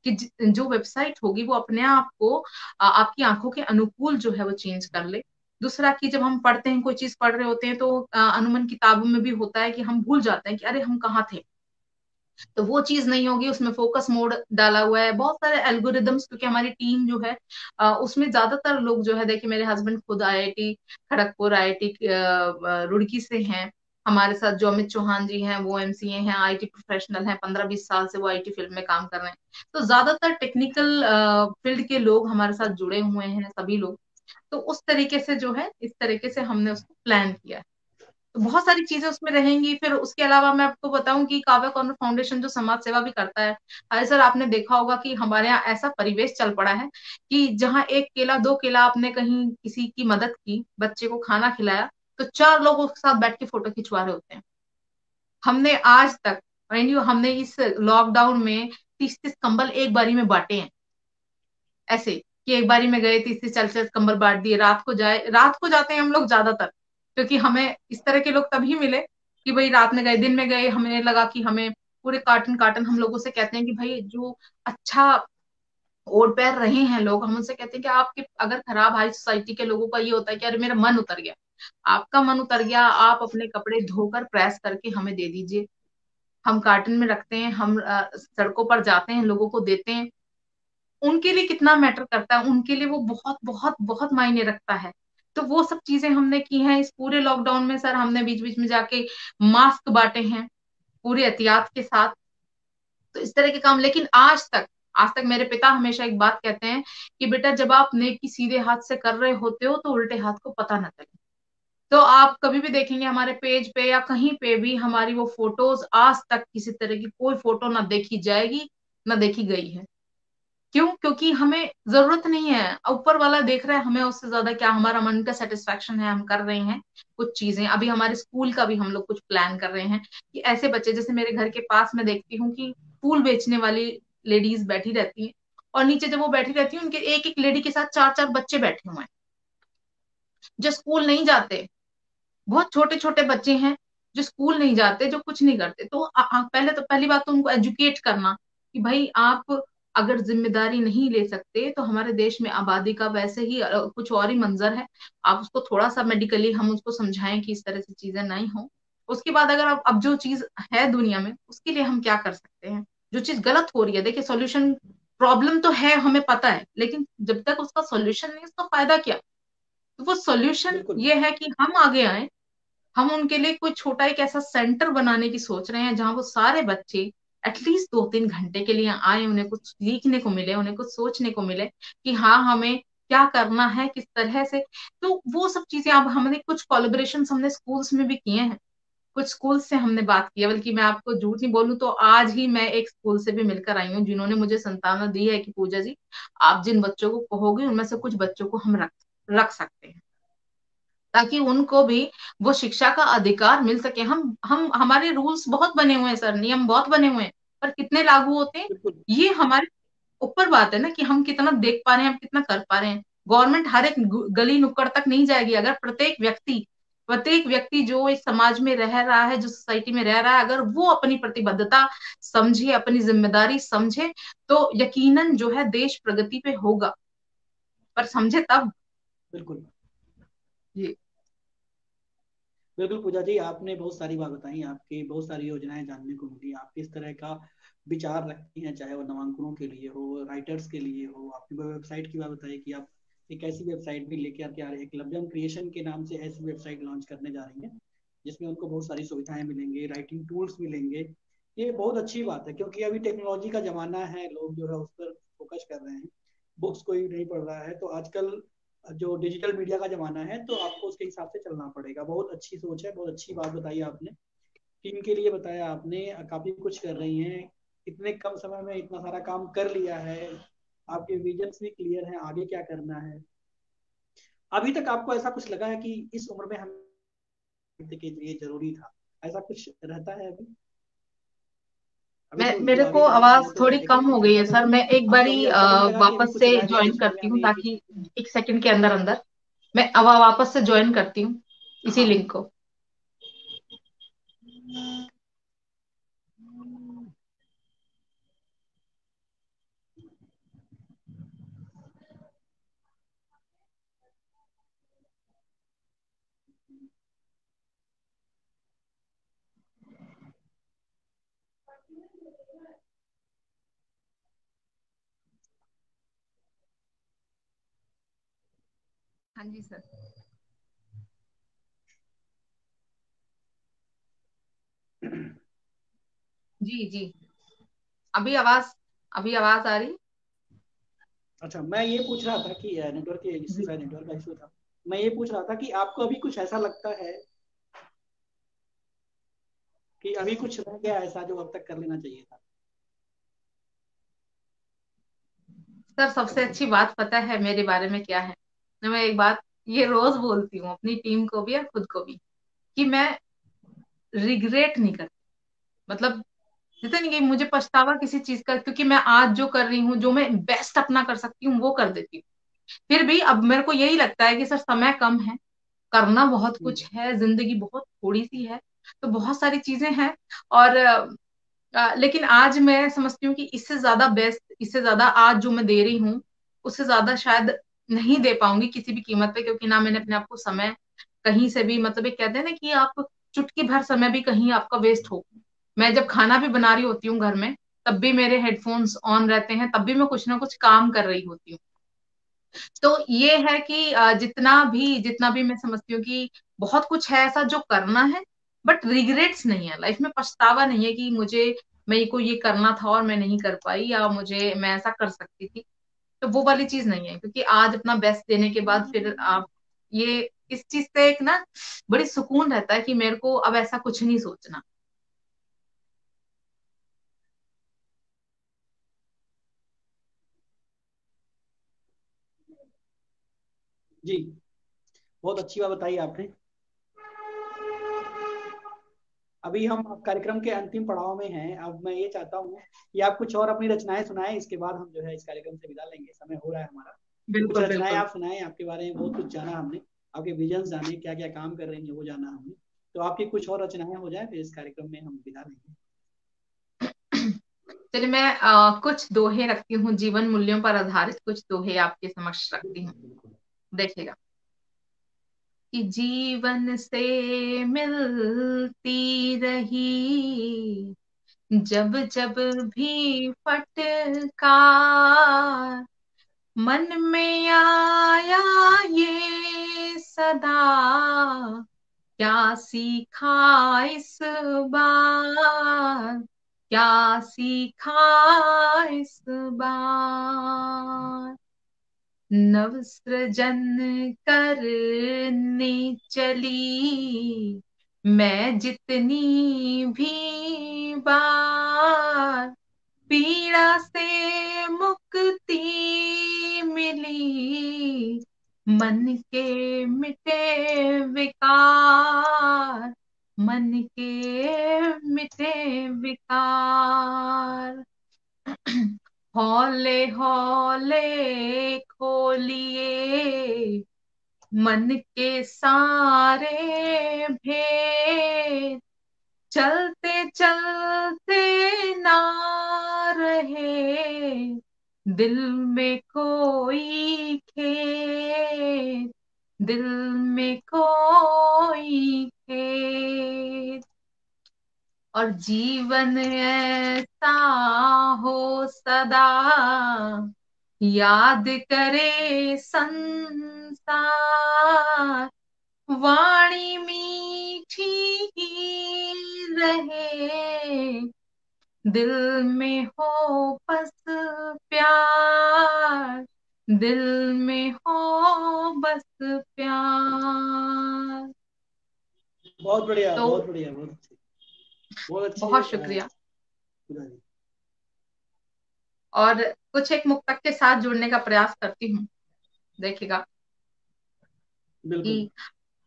Speaker 2: कि जो वेबसाइट होगी वो अपने आप को आपकी आंखों के अनुकूल जो है वो चेंज कर ले। दूसरा कि जब हम पढ़ते हैं, कोई चीज पढ़ रहे होते हैं तो अनुमन किताबों में भी होता है कि हम भूल जाते हैं कि अरे हम कहाँ थे, तो वो चीज नहीं होगी, उसमें फोकस मोड डाला हुआ है, बहुत सारे एल्गोरिदम्स, क्योंकि हमारी टीम जो है उसमें ज्यादातर लोग जो है, देखिए मेरे हस्बैंड खुद आईआईटी खड़गपुर, आईआईटी रुड़की से हैं, हमारे साथ जो अमित चौहान जी हैं वो एमसीए हैं, आईटी प्रोफेशनल हैं, 15-20 साल से वो आईटी फील्ड में काम कर रहे हैं, तो ज्यादातर टेक्निकल फील्ड के लोग हमारे साथ जुड़े हुए हैं सभी लोग। तो उस तरीके से जो है, इस तरीके से हमने उसको प्लान किया है। तो बहुत सारी चीजें उसमें रहेंगी। फिर उसके अलावा मैं आपको बताऊं कि काव्य कॉर्नर फाउंडेशन जो समाज सेवा भी करता है, अरे सर आपने देखा होगा कि हमारे यहाँ ऐसा परिवेश चल पड़ा है कि जहाँ एक केला दो केला आपने कहीं किसी की मदद की, बच्चे को खाना खिलाया, तो 4 लोगों के साथ बैठ के फोटो खिंचवा रहे होते हैं। हमने आज तक, हमने इस लॉकडाउन में 30-30 कंबल एक बारी में बांटे हैं, ऐसे कि एक बारी में गए 30-30 40 कंबल बांट दिए। रात को जाते हैं हम लोग ज्यादातर, क्योंकि हमें इस तरह के लोग तभी मिले कि भाई रात में गए, दिन में गए, हमें लगा कि हमें पूरे कार्टन कार्टन, हम लोगों से कहते हैं कि भाई जो अच्छा ओढ़ पैर रहे हैं लोग, हम उनसे कहते हैं कि आपके अगर खराब हाई सोसाइटी के लोगों का ये होता है कि अरे मेरा मन उतर गया, आपका मन उतर गया, आप अपने कपड़े धोकर प्रेस करके हमें दे दीजिए, हम कार्टन में रखते हैं, हम सड़कों पर जाते हैं, लोगों को देते हैं। उनके लिए कितना मैटर करता है, उनके लिए वो बहुत बहुत बहुत मायने रखता है। तो वो सब चीजें हमने की हैं इस पूरे लॉकडाउन में सर। हमने बीच बीच में जाके मास्क बांटे हैं पूरे एहतियात के साथ, तो इस तरह के काम। लेकिन आज तक मेरे पिता हमेशा एक बात कहते हैं कि बेटा जब आप नेकी सीधे हाथ से कर रहे होते हो तो उल्टे हाथ को पता न चले। तो आप कभी भी देखेंगे हमारे पेज पे या कहीं पे भी हमारी वो फोटोज, आज तक किसी तरह की कोई फोटो ना देखी जाएगी ना देखी गई है। क्यों? क्योंकि हमें जरूरत नहीं है, ऊपर वाला देख रहा है हमें, उससे ज्यादा क्या हमारा मन का सेटिस्फेक्शन है, हम कर रहे हैं कुछ चीजें। अभी हमारे स्कूल का भी हम लोग कुछ प्लान कर रहे हैं कि ऐसे बच्चे, जैसे मेरे घर के पास में देखती हूँ कि फूल बेचने वाली लेडीज बैठी रहती हैं, और नीचे जब वो बैठी रहती है उनके एक एक लेडी के साथ 4-4 बच्चे बैठे हुए हैं जो स्कूल नहीं जाते, बहुत छोटे छोटे बच्चे हैं जो स्कूल नहीं जाते, जो कुछ नहीं करते। तो पहले तो पहली बात तो उनको एजुकेट करना कि भाई आप अगर जिम्मेदारी नहीं ले सकते तो हमारे देश में आबादी का वैसे ही कुछ और ही मंजर है, आप उसको थोड़ा सा मेडिकली हम उसको समझाएं कि इस तरह से चीजें नहीं हो। उसके बाद अगर आप अब जो चीज है दुनिया में उसके लिए हम क्या कर सकते हैं, जो चीज गलत हो रही है, देखिए सॉल्यूशन, प्रॉब्लम तो है हमें पता है, लेकिन जब तक उसका सॉल्यूशन नहीं उसका फायदा क्या। तो वो सॉल्यूशन
Speaker 1: बिल्कुल।
Speaker 2: ये है कि हम आगे आए, हम उनके लिए कोई छोटा एक ऐसा सेंटर बनाने की सोच रहे हैं जहां वो सारे बच्चे एटलीस्ट 2-3 घंटे के लिए आए, उन्हें कुछ सीखने को मिले, उन्हें कुछ सोचने को मिले कि हाँ हमें क्या करना है, किस तरह से। तो वो सब चीजें, अब हमने कुछ कोलैबोरेशन हमने स्कूल्स में भी किए हैं, कुछ स्कूल से हमने बात की है, बल्कि मैं आपको झूठ नहीं बोलूं तो आज ही मैं एक स्कूल से भी मिलकर आई हूँ जिन्होंने मुझे संतावना दी है कि पूजा जी आप जिन बच्चों को कहोगे उनमें से कुछ बच्चों को हम रख सकते हैं। ताकि उनको भी वो शिक्षा का अधिकार मिल सके। हम हमारे रूल्स बहुत बने हुए हैं सर, नियम बहुत बने हुए हैं, पर कितने लागू होते हैं
Speaker 1: बिल्कुल
Speaker 2: ये हमारे ऊपर बात है ना, कि हम कितना देख पा रहे हैं, हम कितना कर पा रहे हैं। गवर्नमेंट हर एक गली नुक्कड़ तक नहीं जाएगी। अगर प्रत्येक व्यक्ति जो इस समाज में रह रहा है, जो सोसाइटी में रह रहा है, अगर वो अपनी प्रतिबद्धता समझे, अपनी जिम्मेदारी समझे, तो यकीनन जो है देश प्रगति पे होगा। पर समझे तब।
Speaker 1: बिल्कुल
Speaker 2: जी।
Speaker 1: बिल्कुल पूजा जी, आपने बहुत सारी बात बताई, आपकी बहुत सारी योजनाएं जानने को मिली, आप किस तरह का विचार रखती हैं, चाहे वो नामांकनों के लिए हो, राइटर्स के लिए हो। आपने वेबसाइट की बात बताई कि आप एक ऐसी वेबसाइट भी लेके आके आ रहे हैं, एकलव्यम क्रिएशन के नाम से ऐसी वेबसाइट लॉन्च करने जा रही हैं जिसमें उनको बहुत सारी सुविधाएं मिलेंगी, राइटिंग टूल्स मिलेंगे। ये बहुत अच्छी बात है, क्योंकि अभी टेक्नोलॉजी का जमाना है, लोग जो है उस पर फोकस कर रहे हैं, बुक्स कोई नहीं पढ़ रहा है। तो आजकल जो डिजिटल मीडिया का जमाना है, तो आपको उसके हिसाब से चलना पड़ेगा। बहुत अच्छी सोच है, बहुत अच्छी बात बताई आपने, टीम के लिए बताया आपने, काफी कुछ कर रही हैं, इतने कम समय में इतना सारा काम कर लिया है, आपके विजन भी क्लियर है, आगे क्या करना है। अभी तक आपको ऐसा कुछ लगा है कि इस उम्र में हम के लिए जरूरी था, ऐसा कुछ रहता है अभी? अभी
Speaker 2: मैं
Speaker 1: तो जो
Speaker 2: मेरे को
Speaker 1: आगे जाएंगे
Speaker 2: आवाज
Speaker 1: वो तो
Speaker 2: थोड़ी
Speaker 1: जाएगा
Speaker 2: कम
Speaker 1: ही,
Speaker 2: हो
Speaker 1: लेकिन
Speaker 2: गई है
Speaker 1: तब
Speaker 2: सर, मैं एक
Speaker 1: आपको
Speaker 2: बारी
Speaker 1: अभी ऐसा नहीं लगा कि अभी
Speaker 2: वापस
Speaker 1: कुछ
Speaker 2: से
Speaker 1: रह गया
Speaker 2: ज्वाइन
Speaker 1: पिछले में,
Speaker 2: करती हूँ,
Speaker 1: हमें कुछ।
Speaker 2: ताकि 1 सेकंड के अंदर अंदर मैं वापस से ज्वाइन करती हूँ इसी
Speaker 1: हाँ
Speaker 2: लिंक को। हाँ जी सर। जी जी। अभी आवाज अभी आवाज आ रही?
Speaker 1: अच्छा, मैं ये पूछ रहा था कि नेटवर्क के इश्यू,
Speaker 2: जी।
Speaker 1: शायद नेटवर्क का इशू था। मैं ये पूछ रहा था कि आपको अभी कुछ ऐसा लगता है कि अभी कुछ रह गया ऐसा जो अब तक कर लेना चाहिए था?
Speaker 2: सर सबसे अच्छी बात पता है मेरे बारे में क्या है? मैं एक बात ये रोज बोलती हूँ अपनी टीम को भी और खुद को भी, कि मैं रिग्रेट नहीं करती। मतलब जैसे नहीं कि मुझे पछतावा किसी चीज का, क्योंकि मैं आज जो कर रही हूँ, जो मैं बेस्ट अपना कर सकती हूँ वो कर देती हूँ। फिर भी अब मेरे को यही लगता है कि सर समय कम है, करना बहुत कुछ है, जिंदगी बहुत थोड़ी सी है, तो बहुत सारी चीजें हैं। और लेकिन आज मैं समझती हूँ कि इससे ज्यादा बेस्ट, इससे ज्यादा आज जो मैं दे रही हूँ उससे ज्यादा शायद नहीं दे पाऊंगी किसी भी कीमत पे, क्योंकि ना मैंने अपने आप को समय कहीं से भी, मतलब एक कहते हैं ना कि आप चुटकी भर समय भी कहीं आपका वेस्ट हो। मैं जब खाना भी बना रही होती हूँ घर में, तब भी मेरे हेडफोन्स ऑन रहते हैं, तब भी मैं कुछ ना कुछ काम कर रही होती हूँ। तो ये है कि जितना भी मैं समझती हूँ कि बहुत कुछ है ऐसा जो करना है, बट रिग्रेट्स नहीं है लाइफ में, पछतावा नहीं है कि मुझे मेरे को ये करना था और मैं नहीं कर पाई, या मुझे मैं ऐसा कर सकती थी। तो वो वाली चीज नहीं है, क्योंकि आज अपना बेस्ट देने के बाद फिर आप ये इस चीज से एक ना बड़ी सुकून रहता है कि मेरे को अब ऐसा कुछ नहीं सोचना।
Speaker 1: जी, बहुत अच्छी बात बताई आपने। अभी हम कार्यक्रम के अंतिम पड़ाव में हैं। अब मैं ये चाहता हूँ कि आप कुछ और अपनी रचनाएं सुनाएं, इसके बाद हम जो है इस कार्यक्रम से विदा लेंगे, समय हो रहा है हमारा। तो कुछ
Speaker 2: बिल्कुल
Speaker 1: रचनाएं
Speaker 2: बिल्कुल।
Speaker 1: आप सुनाएं, आपके बारे में बहुत कुछ जाना हमने, आपके विजन जाने, क्या क्या काम कर रही हैं वो जाना हमने। तो आपकी कुछ और रचनाएं हो जाए, फिर इस कार्यक्रम में हम विदा लेंगे।
Speaker 2: चलिए मैं कुछ दोहे रखती हूँ, जीवन मूल्यों पर आधारित कुछ दोहे आपके समक्ष रखती हूँ।
Speaker 1: बिल्कुल बिल्कुल।
Speaker 2: देखिएगा कि जीवन से मिलती रही जब जब भी फटकार, मन में आया ये सदा, क्या सीखा इस बार, क्या सीखा इस बार, नव सृजन करने चली मैं जितनी भी बार, पीड़ा से मुक्ति मिली मन के मिटे विकार, मन के मिटे विकार, हौले हौले खोलिए मन के सारे भेद, चलते चलते ना रहे दिल में कोई खेद, दिल में कोई खेद, और जीवन ऐसा हो सदा याद करे संसार, वाणी मीठी ही रहे दिल में हो बस प्यार, दिल में हो बस प्यार।
Speaker 1: बहुत बढ़िया,
Speaker 2: तो
Speaker 1: बहुत बढ़िया, बहुत अच्छे, बहुत अच्छे।
Speaker 2: बहुत शुक्रिया।
Speaker 1: पूजा जी।
Speaker 2: और कुछ एक मुक्तक के साथ जुड़ने का प्रयास करती हूँ, देखिएगा
Speaker 1: बिल्कुल।
Speaker 2: कि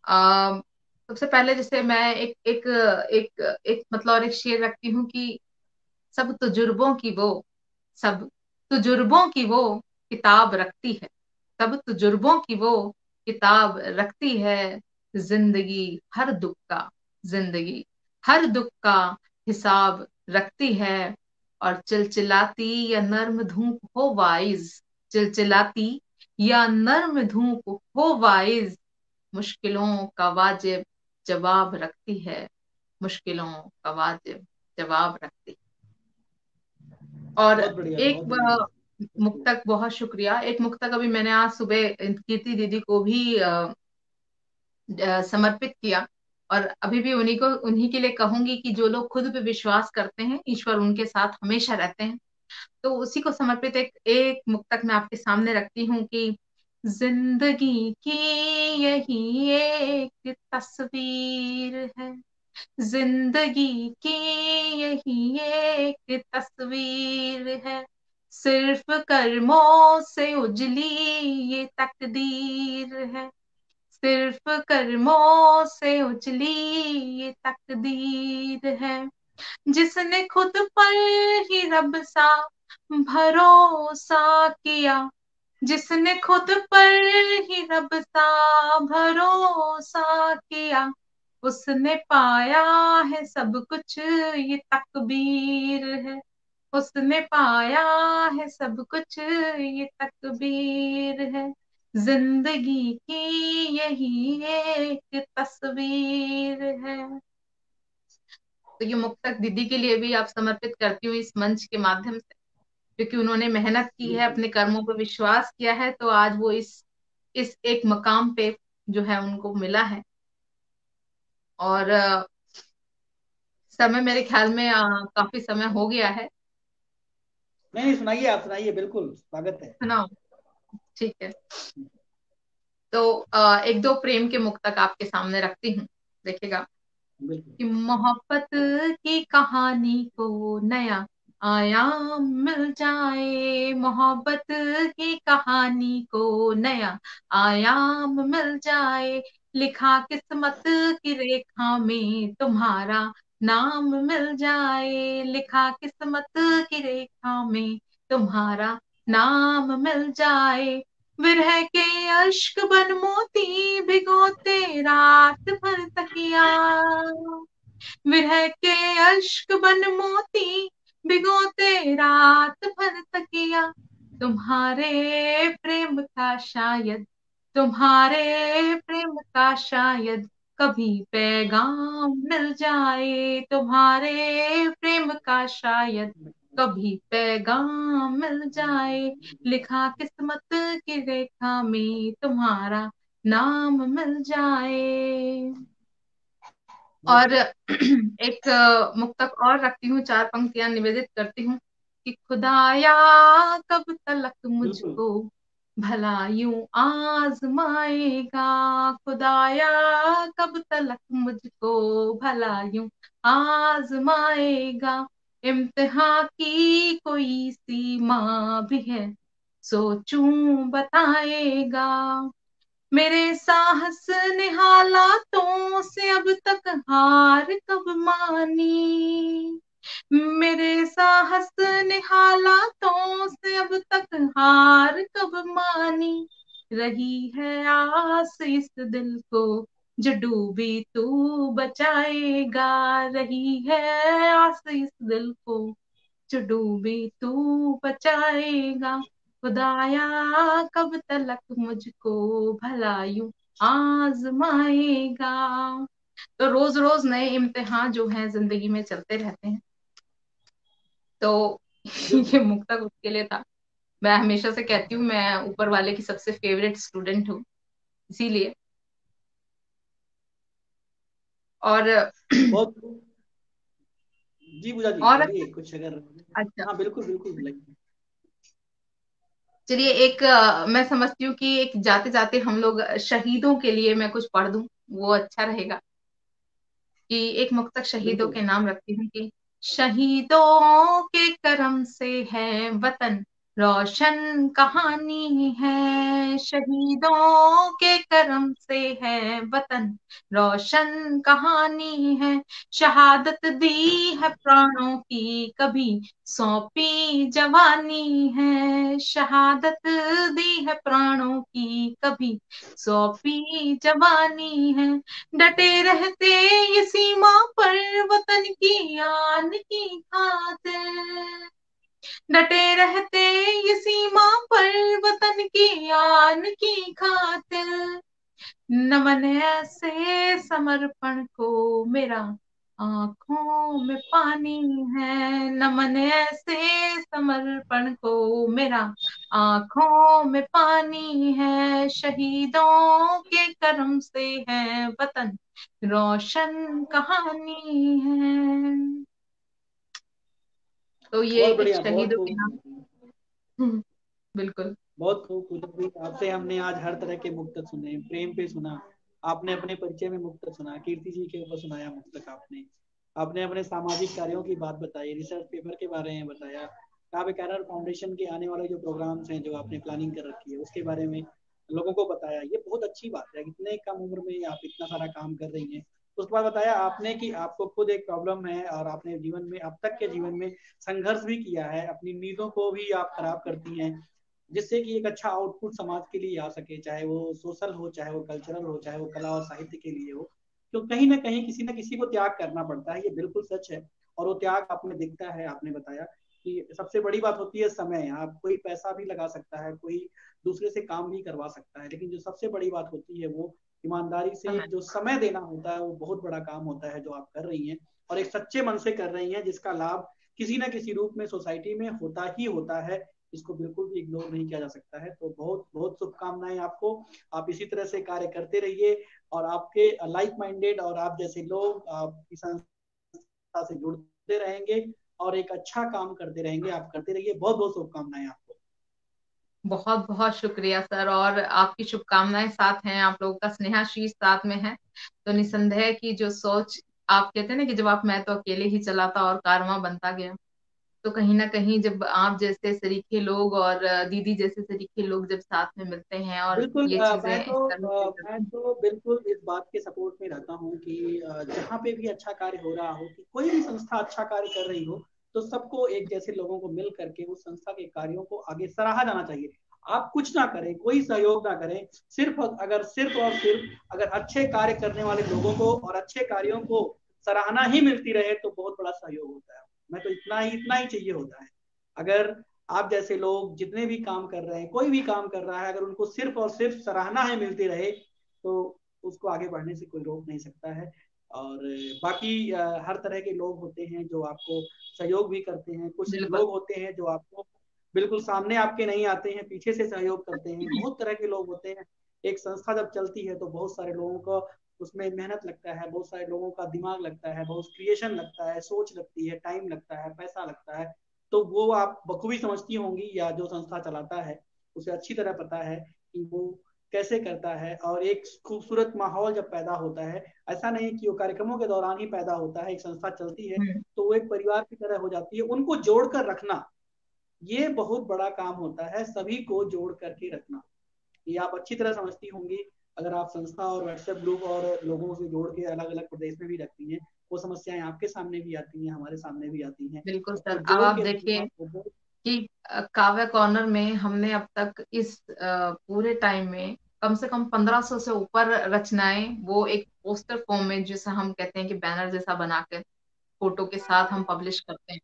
Speaker 2: आ, सबसे पहले जैसे मैं एक एक एक एक मतलब और एक शेर रखती हूँ कि सब तजुर्बों की वो, सब तजुर्बों की वो किताब रखती है, सब तजुर्बों की वो किताब रखती है, जिंदगी हर दुख का, जिंदगी हर दुख का हिसाब रखती है, और चिलचिलाती या नर्म धूप हो वाइज, चिलचिलाती या नर्म धूप हो वाइज, मुश्किलों का वाजिब जवाब रखती है, मुश्किलों का वाजिब जवाब रखती है। और
Speaker 1: बहुत बढ़िया,
Speaker 2: एक
Speaker 1: बहुत बढ़िया।
Speaker 2: मुक्तक, बहुत शुक्रिया, एक मुक्तक अभी मैंने आज सुबह कीर्ति दीदी को भी समर्पित किया, और अभी भी उन्हीं के लिए कहूंगी कि जो लोग खुद पे विश्वास करते हैं ईश्वर उनके साथ हमेशा रहते हैं। तो उसी को समर्पित एक एक मुक्तक मैं आपके सामने रखती हूँ कि जिंदगी की यही एक तस्वीर है, जिंदगी की यही एक तस्वीर है, सिर्फ कर्मों से उजली ये तकदीर है, सिर्फ कर्मों से उजली ये तकदीर है, जिसने खुद पर ही रब सा भरोसा किया, जिसने खुद पर ही रब सा भरोसा किया, उसने पाया है सब कुछ ये तकदीर है, उसने पाया है सब कुछ ये तकदीर है, जिंदगी की यही एक तस्वीर है। तो ये मुक्तक दीदी के लिए भी आप समर्पित करती हूँ इस मंच के माध्यम से, क्योंकि उन्होंने मेहनत की है,
Speaker 1: बिल्कुल।
Speaker 2: अपने कर्मों पर विश्वास किया है, तो आज वो इस एक मकाम पे जो है उनको मिला है। और समय मेरे ख्याल में काफी समय हो गया
Speaker 1: नहीं नहीं, सुनाइए, आप सुनाइए, बिल्कुल स्वागत है।
Speaker 2: है ना? ठीक है, तो एक दो प्रेम के मुक्तक आपके सामने रखती हूँ, देखिएगा
Speaker 1: बिल्कुल।
Speaker 2: कि मोहब्बत की कहानी को नया आयाम मिल जाए, मोहब्बत की कहानी को नया आयाम मिल जाए, लिखा किस्मत की रेखा में तुम्हारा नाम मिल जाए, लिखा किस्मत की रेखा में तुम्हारा नाम मिल जाए, विरह के अश्क बन मोती भिगोते रात भर तकिया, विरह के अश्क बन मोती भिगोते रात भर तकिया, तुम्हारे प्रेम का शायद, तुम्हारे प्रेम का शायद कभी पैगाम मिल जाए, तुम्हारे प्रेम का शायद कभी पैगाम मिल जाए, लिखा किस्मत की रेखा में तुम्हारा नाम मिल जाए।
Speaker 1: बहुत
Speaker 2: और
Speaker 1: बढ़िया।
Speaker 2: एक मुक्तक और रखती हूँ, चार पंक्तियां निवेदित करती हूँ कि खुदाया कब तलक
Speaker 1: बिल्कुल।
Speaker 2: मुझको भला यूं आजमाएगा, खुदाया कब तलक मुझको भला यूं आजमाएगा, इम्तिहान की कोई सीमा भी है सोचूं बताएगा, मेरे साहस ने हालातों से अब तक हार कब मानी, मेरे साहस ने हालातों से अब तक हार कब मानी, रही है आस इस दिल को जो डूबी तू बचाएगा, रही है आस इस दिल को जो डूबी तू बचाएगा, खुदाया कब तलक मुझको भला यूं आजमाएगा। तो रोज रोज नए इम्तिहान जो हैं जिंदगी में चलते रहते हैं, तो ये
Speaker 1: बिल्कुल।
Speaker 2: मुक्तक उसके लिए था। मैं हमेशा से कहती हूँ मैं ऊपर वाले की सबसे फेवरेट स्टूडेंट हूँ, इसीलिए। और
Speaker 1: बहुत। जी पूजा जी
Speaker 2: और
Speaker 1: बोलिए कुछ अगर।
Speaker 2: अच्छा,
Speaker 1: हाँ बिल्कुल बिल्कुल बोलिए।
Speaker 2: चलिए एक मैं समझती हूँ कि एक जाते जाते हम लोग शहीदों के लिए मैं कुछ पढ़ दूं, वो अच्छा रहेगा। कि एक मुक्तक शहीदों
Speaker 1: बिल्कुल।
Speaker 2: के नाम रखती हूँ कि शहीदों के करम से है वतन रोशन कहानी है, शहीदों के करम से है वतन रोशन कहानी है, शहादत दी है प्राणों की कभी सौंपी जवानी है, शहादत दी है प्राणों की कभी सौंपी जवानी है, डटे रहते ये सीमा पर वतन की आन की खातिर, डटे रहते ये सीमा पर वतन की आन की खातिर, नमन ऐसे समर्पण को मेरा आंखों में पानी है, नमन ऐसे समर्पण को मेरा आंखों में पानी है, शहीदों के कर्म से है वतन रोशन कहानी है। तो ये
Speaker 1: बहुत
Speaker 2: एक
Speaker 1: बढ़िया बहुत
Speaker 2: शहीदों के नाम।
Speaker 1: खूब।
Speaker 2: बिल्कुल।
Speaker 1: बहुत खूब कुतुब भाई, आपसे हमने आज हर तरह के मुक्तक सुने, प्रेम पे सुना, आपने अपने परिचय में मुक्तक सुना, कीर्ति जी के ऊपर सुनाया मुक्तक आपने, आपने अपने सामाजिक कार्यों की बात बताई, रिसर्च पेपर के बारे में बताया, काव्य कैरियर फाउंडेशन के आने वाले जो प्रोग्राम्स हैं जो आपने प्लानिंग कर रखी है उसके बारे में लोगों को बताया। ये बहुत अच्छी बात है, इतने कम उम्र में आप इतना सारा काम कर रही हैं। उसके बाद बताया आपने कि आपको खुद एक प्रॉब्लम है और आपने जीवन में अब तक के जीवन में संघर्ष भी किया है, अपनी नींदों को भी आप खराब करती हैं जिससे कि एक अच्छा आउटपुट समाज के लिए आ सके, चाहे वो सोशल हो, चाहे वो कल्चरल हो, चाहे वो कला और साहित्य के लिए हो। तो कहीं ना कहीं किसी ना किसी को त्याग करना पड़ता है, ये बिल्कुल सच है। और वो त्याग आप में दिखता है, आपने बताया कि सबसे बड़ी बात होती है समय। आप कोई पैसा भी लगा सकता है, कोई दूसरे से काम भी करवा सकता है, लेकिन जो सबसे बड़ी बात होती है वो ईमानदारी से
Speaker 2: समय।
Speaker 1: जो समय देना होता है, वो बहुत बड़ा काम होता है जो आप कर रही हैं और एक सच्चे मन से कर रही हैं, जिसका लाभ किसी ना किसी रूप में सोसाइटी में होता ही होता है। इसको बिल्कुल भी इग्नोर नहीं किया जा सकता है। तो बहुत बहुत शुभकामनाएं आपको, आप इसी तरह से कार्य करते रहिए और आपके लाइक माइंडेड और आप जैसे लोग आपकी संस्था से जुड़ते रहेंगे और एक अच्छा काम करते रहेंगे। आप करते रहिए, बहुत बहुत शुभकामनाएं आपको।
Speaker 2: बहुत बहुत शुक्रिया सर, और आपकी शुभकामनाएं साथ हैं, आप लोगों का स्नेहाशीष साथ में है। तो निसंदेह की जो सोच, आप कहते हैं ना कि जब आप मैं तो अकेले ही चलाता और कारवां बनता गया, तो कहीं ना कहीं जब आप जैसे सरीखे लोग और दीदी जैसे सरीखे लोग जब साथ में मिलते हैं और
Speaker 1: बिल्कुल।
Speaker 2: ये चीजें इस तरह से
Speaker 1: मैं
Speaker 2: करते हैं।
Speaker 1: तो बिल्कुल इस बात के सपोर्ट में रहता हूँ कि जहाँ पे भी अच्छा कार्य हो रहा हो, कि कोई भी संस्था अच्छा कार्य कर रही हो, तो सबको एक जैसे लोगों को मिल करके उस संस्था के कार्यों को आगे सराहा जाना चाहिए। आप कुछ ना करें, कोई सहयोग ना करें, सिर्फ और सिर्फ अगर अच्छे कार्य करने वाले लोगों को और अच्छे कार्यों को सराहना ही मिलती रहे तो बहुत बड़ा सहयोग होता है। मैं तो इतना ही चाहिए होता है। अगर आप जैसे लोग जितने भी काम कर रहे हैं, कोई भी काम कर रहा है, अगर उनको सिर्फ और सिर्फ सराहना है मिलती रहे तो उसको आगे बढ़ने से कोई रोक नहीं सकता है। और बाकी हर तरह के लोग होते हैं जो आपको सहयोग भी करते हैं, कुछ
Speaker 2: बिल्कुल।
Speaker 1: लोग होते हैं जो आपको बिल्कुल सामने आपके नहीं आते हैं, पीछे से सहयोग करते हैं, बहुत तरह के लोग होते हैं। एक संस्था जब चलती है तो बहुत सारे लोगों को उसमें मेहनत लगता है, बहुत सारे लोगों का दिमाग लगता है, बहुत क्रिएशन लगता है, सोच लगती है, टाइम लगता है, पैसा लगता है। तो वो आप बखूबी समझती होंगी, या जो संस्था चलाता है उसे अच्छी तरह पता है कि वो कैसे करता है। और एक खूबसूरत माहौल जब पैदा होता है, ऐसा नहीं कि वो कार्यक्रमों के दौरान ही पैदा होता है, एक संस्था चलती है
Speaker 2: हम्म।
Speaker 1: तो वो एक परिवार की तरह हो जाती है। उनको जोड़कर रखना ये बहुत बड़ा काम होता है, सभी को जोड़ करके रखना। ये आप अच्छी तरह समझती होंगी। अगर आप संस्था और व्हाट्सएप ग्रुप और लोगों से जोड़ के अलग अलग प्रदेश में भी रखती हैं, वो समस्याएं आपके सामने भी आती हैं, हमारे सामने भी आती हैं।
Speaker 2: बिल्कुल
Speaker 1: तो
Speaker 2: सर। अब
Speaker 1: जोड़
Speaker 2: आप
Speaker 1: के
Speaker 2: देखिए
Speaker 1: समझाओ।
Speaker 2: कि काव्य कॉर्नर में हमने अब तक इस पूरे टाइम में कम से कम 1500 से ऊपर रचनाएं, वो एक पोस्टर फॉर्म में, जिसे हम कहते हैं कि बैनर जैसा बनाकर फोटो के साथ हम पब्लिश करते हैं,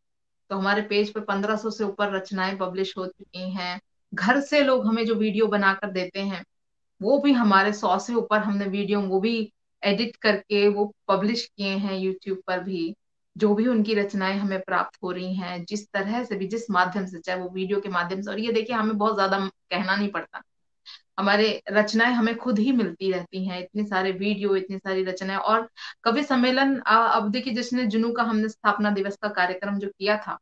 Speaker 2: तो हमारे पेज पे 1500 से ऊपर रचनाएं पब्लिश हो चुकी हैं। घर से लोग हमें जो वीडियो बनाकर देते हैं, वो भी हमारे 100 से ऊपर हमने वीडियो वो भी एडिट करके वो पब्लिश किए हैं यूट्यूब पर भी। जो भी उनकी रचनाएं हमें प्राप्त हो रही हैं, जिस तरह से भी, जिस माध्यम से, चाहे वो वीडियो के माध्यम से, और ये देखिए हमें बहुत ज्यादा कहना नहीं पड़ता, हमारे रचनाएं हमें खुद ही मिलती रहती हैं, इतने सारे वीडियो, इतनी सारी रचनाएं। और कवि सम्मेलन, अब देखिए जश्न जुनू का हमने स्थापना दिवस का कार्यक्रम जो किया था,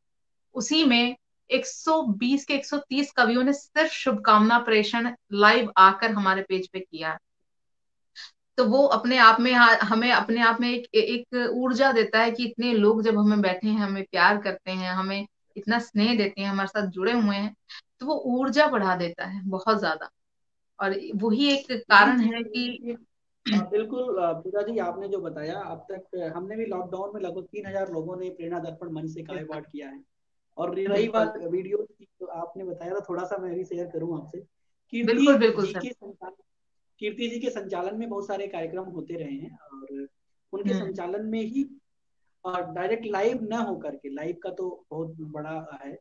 Speaker 2: उसी में 120 के 130 कवियों ने सिर्फ शुभकामना प्रेषण लाइव आकर हमारे पेज पे किया। तो वो अपने आप में हमें अपने आप में एक ऊर्जा देता है कि इतने लोग जब हमें बैठे हैं, हमें प्यार करते हैं, हमें इतना स्नेह देते हैं, हमारे साथ जुड़े हुए हैं, तो वो ऊर्जा बढ़ा देता है बहुत ज्यादा। और वही एक
Speaker 1: यही
Speaker 2: कारण
Speaker 1: चीज
Speaker 2: है
Speaker 1: है
Speaker 2: कि
Speaker 1: कि बिल्कुल पूजा जी, आपने जो बताया, अब तक हमने भी लॉकडाउन में लगभग 3,000 लोगों ने प्रेरणा दर्पण मंच से काव्य
Speaker 2: बिल्कुल
Speaker 1: पाठ किया है। और रही
Speaker 2: बिल्कुल
Speaker 1: बात वीडियो की, तो आपने बताया था, थोड़ा सा मैं भी शेयर करूं आपसे। कीर्ति
Speaker 2: बिल्कुल बिल्कुल
Speaker 1: जी
Speaker 2: सर।
Speaker 1: के संचालन कीर्ति जी के संचालन में बहुत सारे कार्यक्रम होते रहे हैं, और उनके
Speaker 2: हम्म।
Speaker 1: संचालन में ही डायरेक्ट लाइव न होकर के, लाइव का तो बहुत बड़ा है,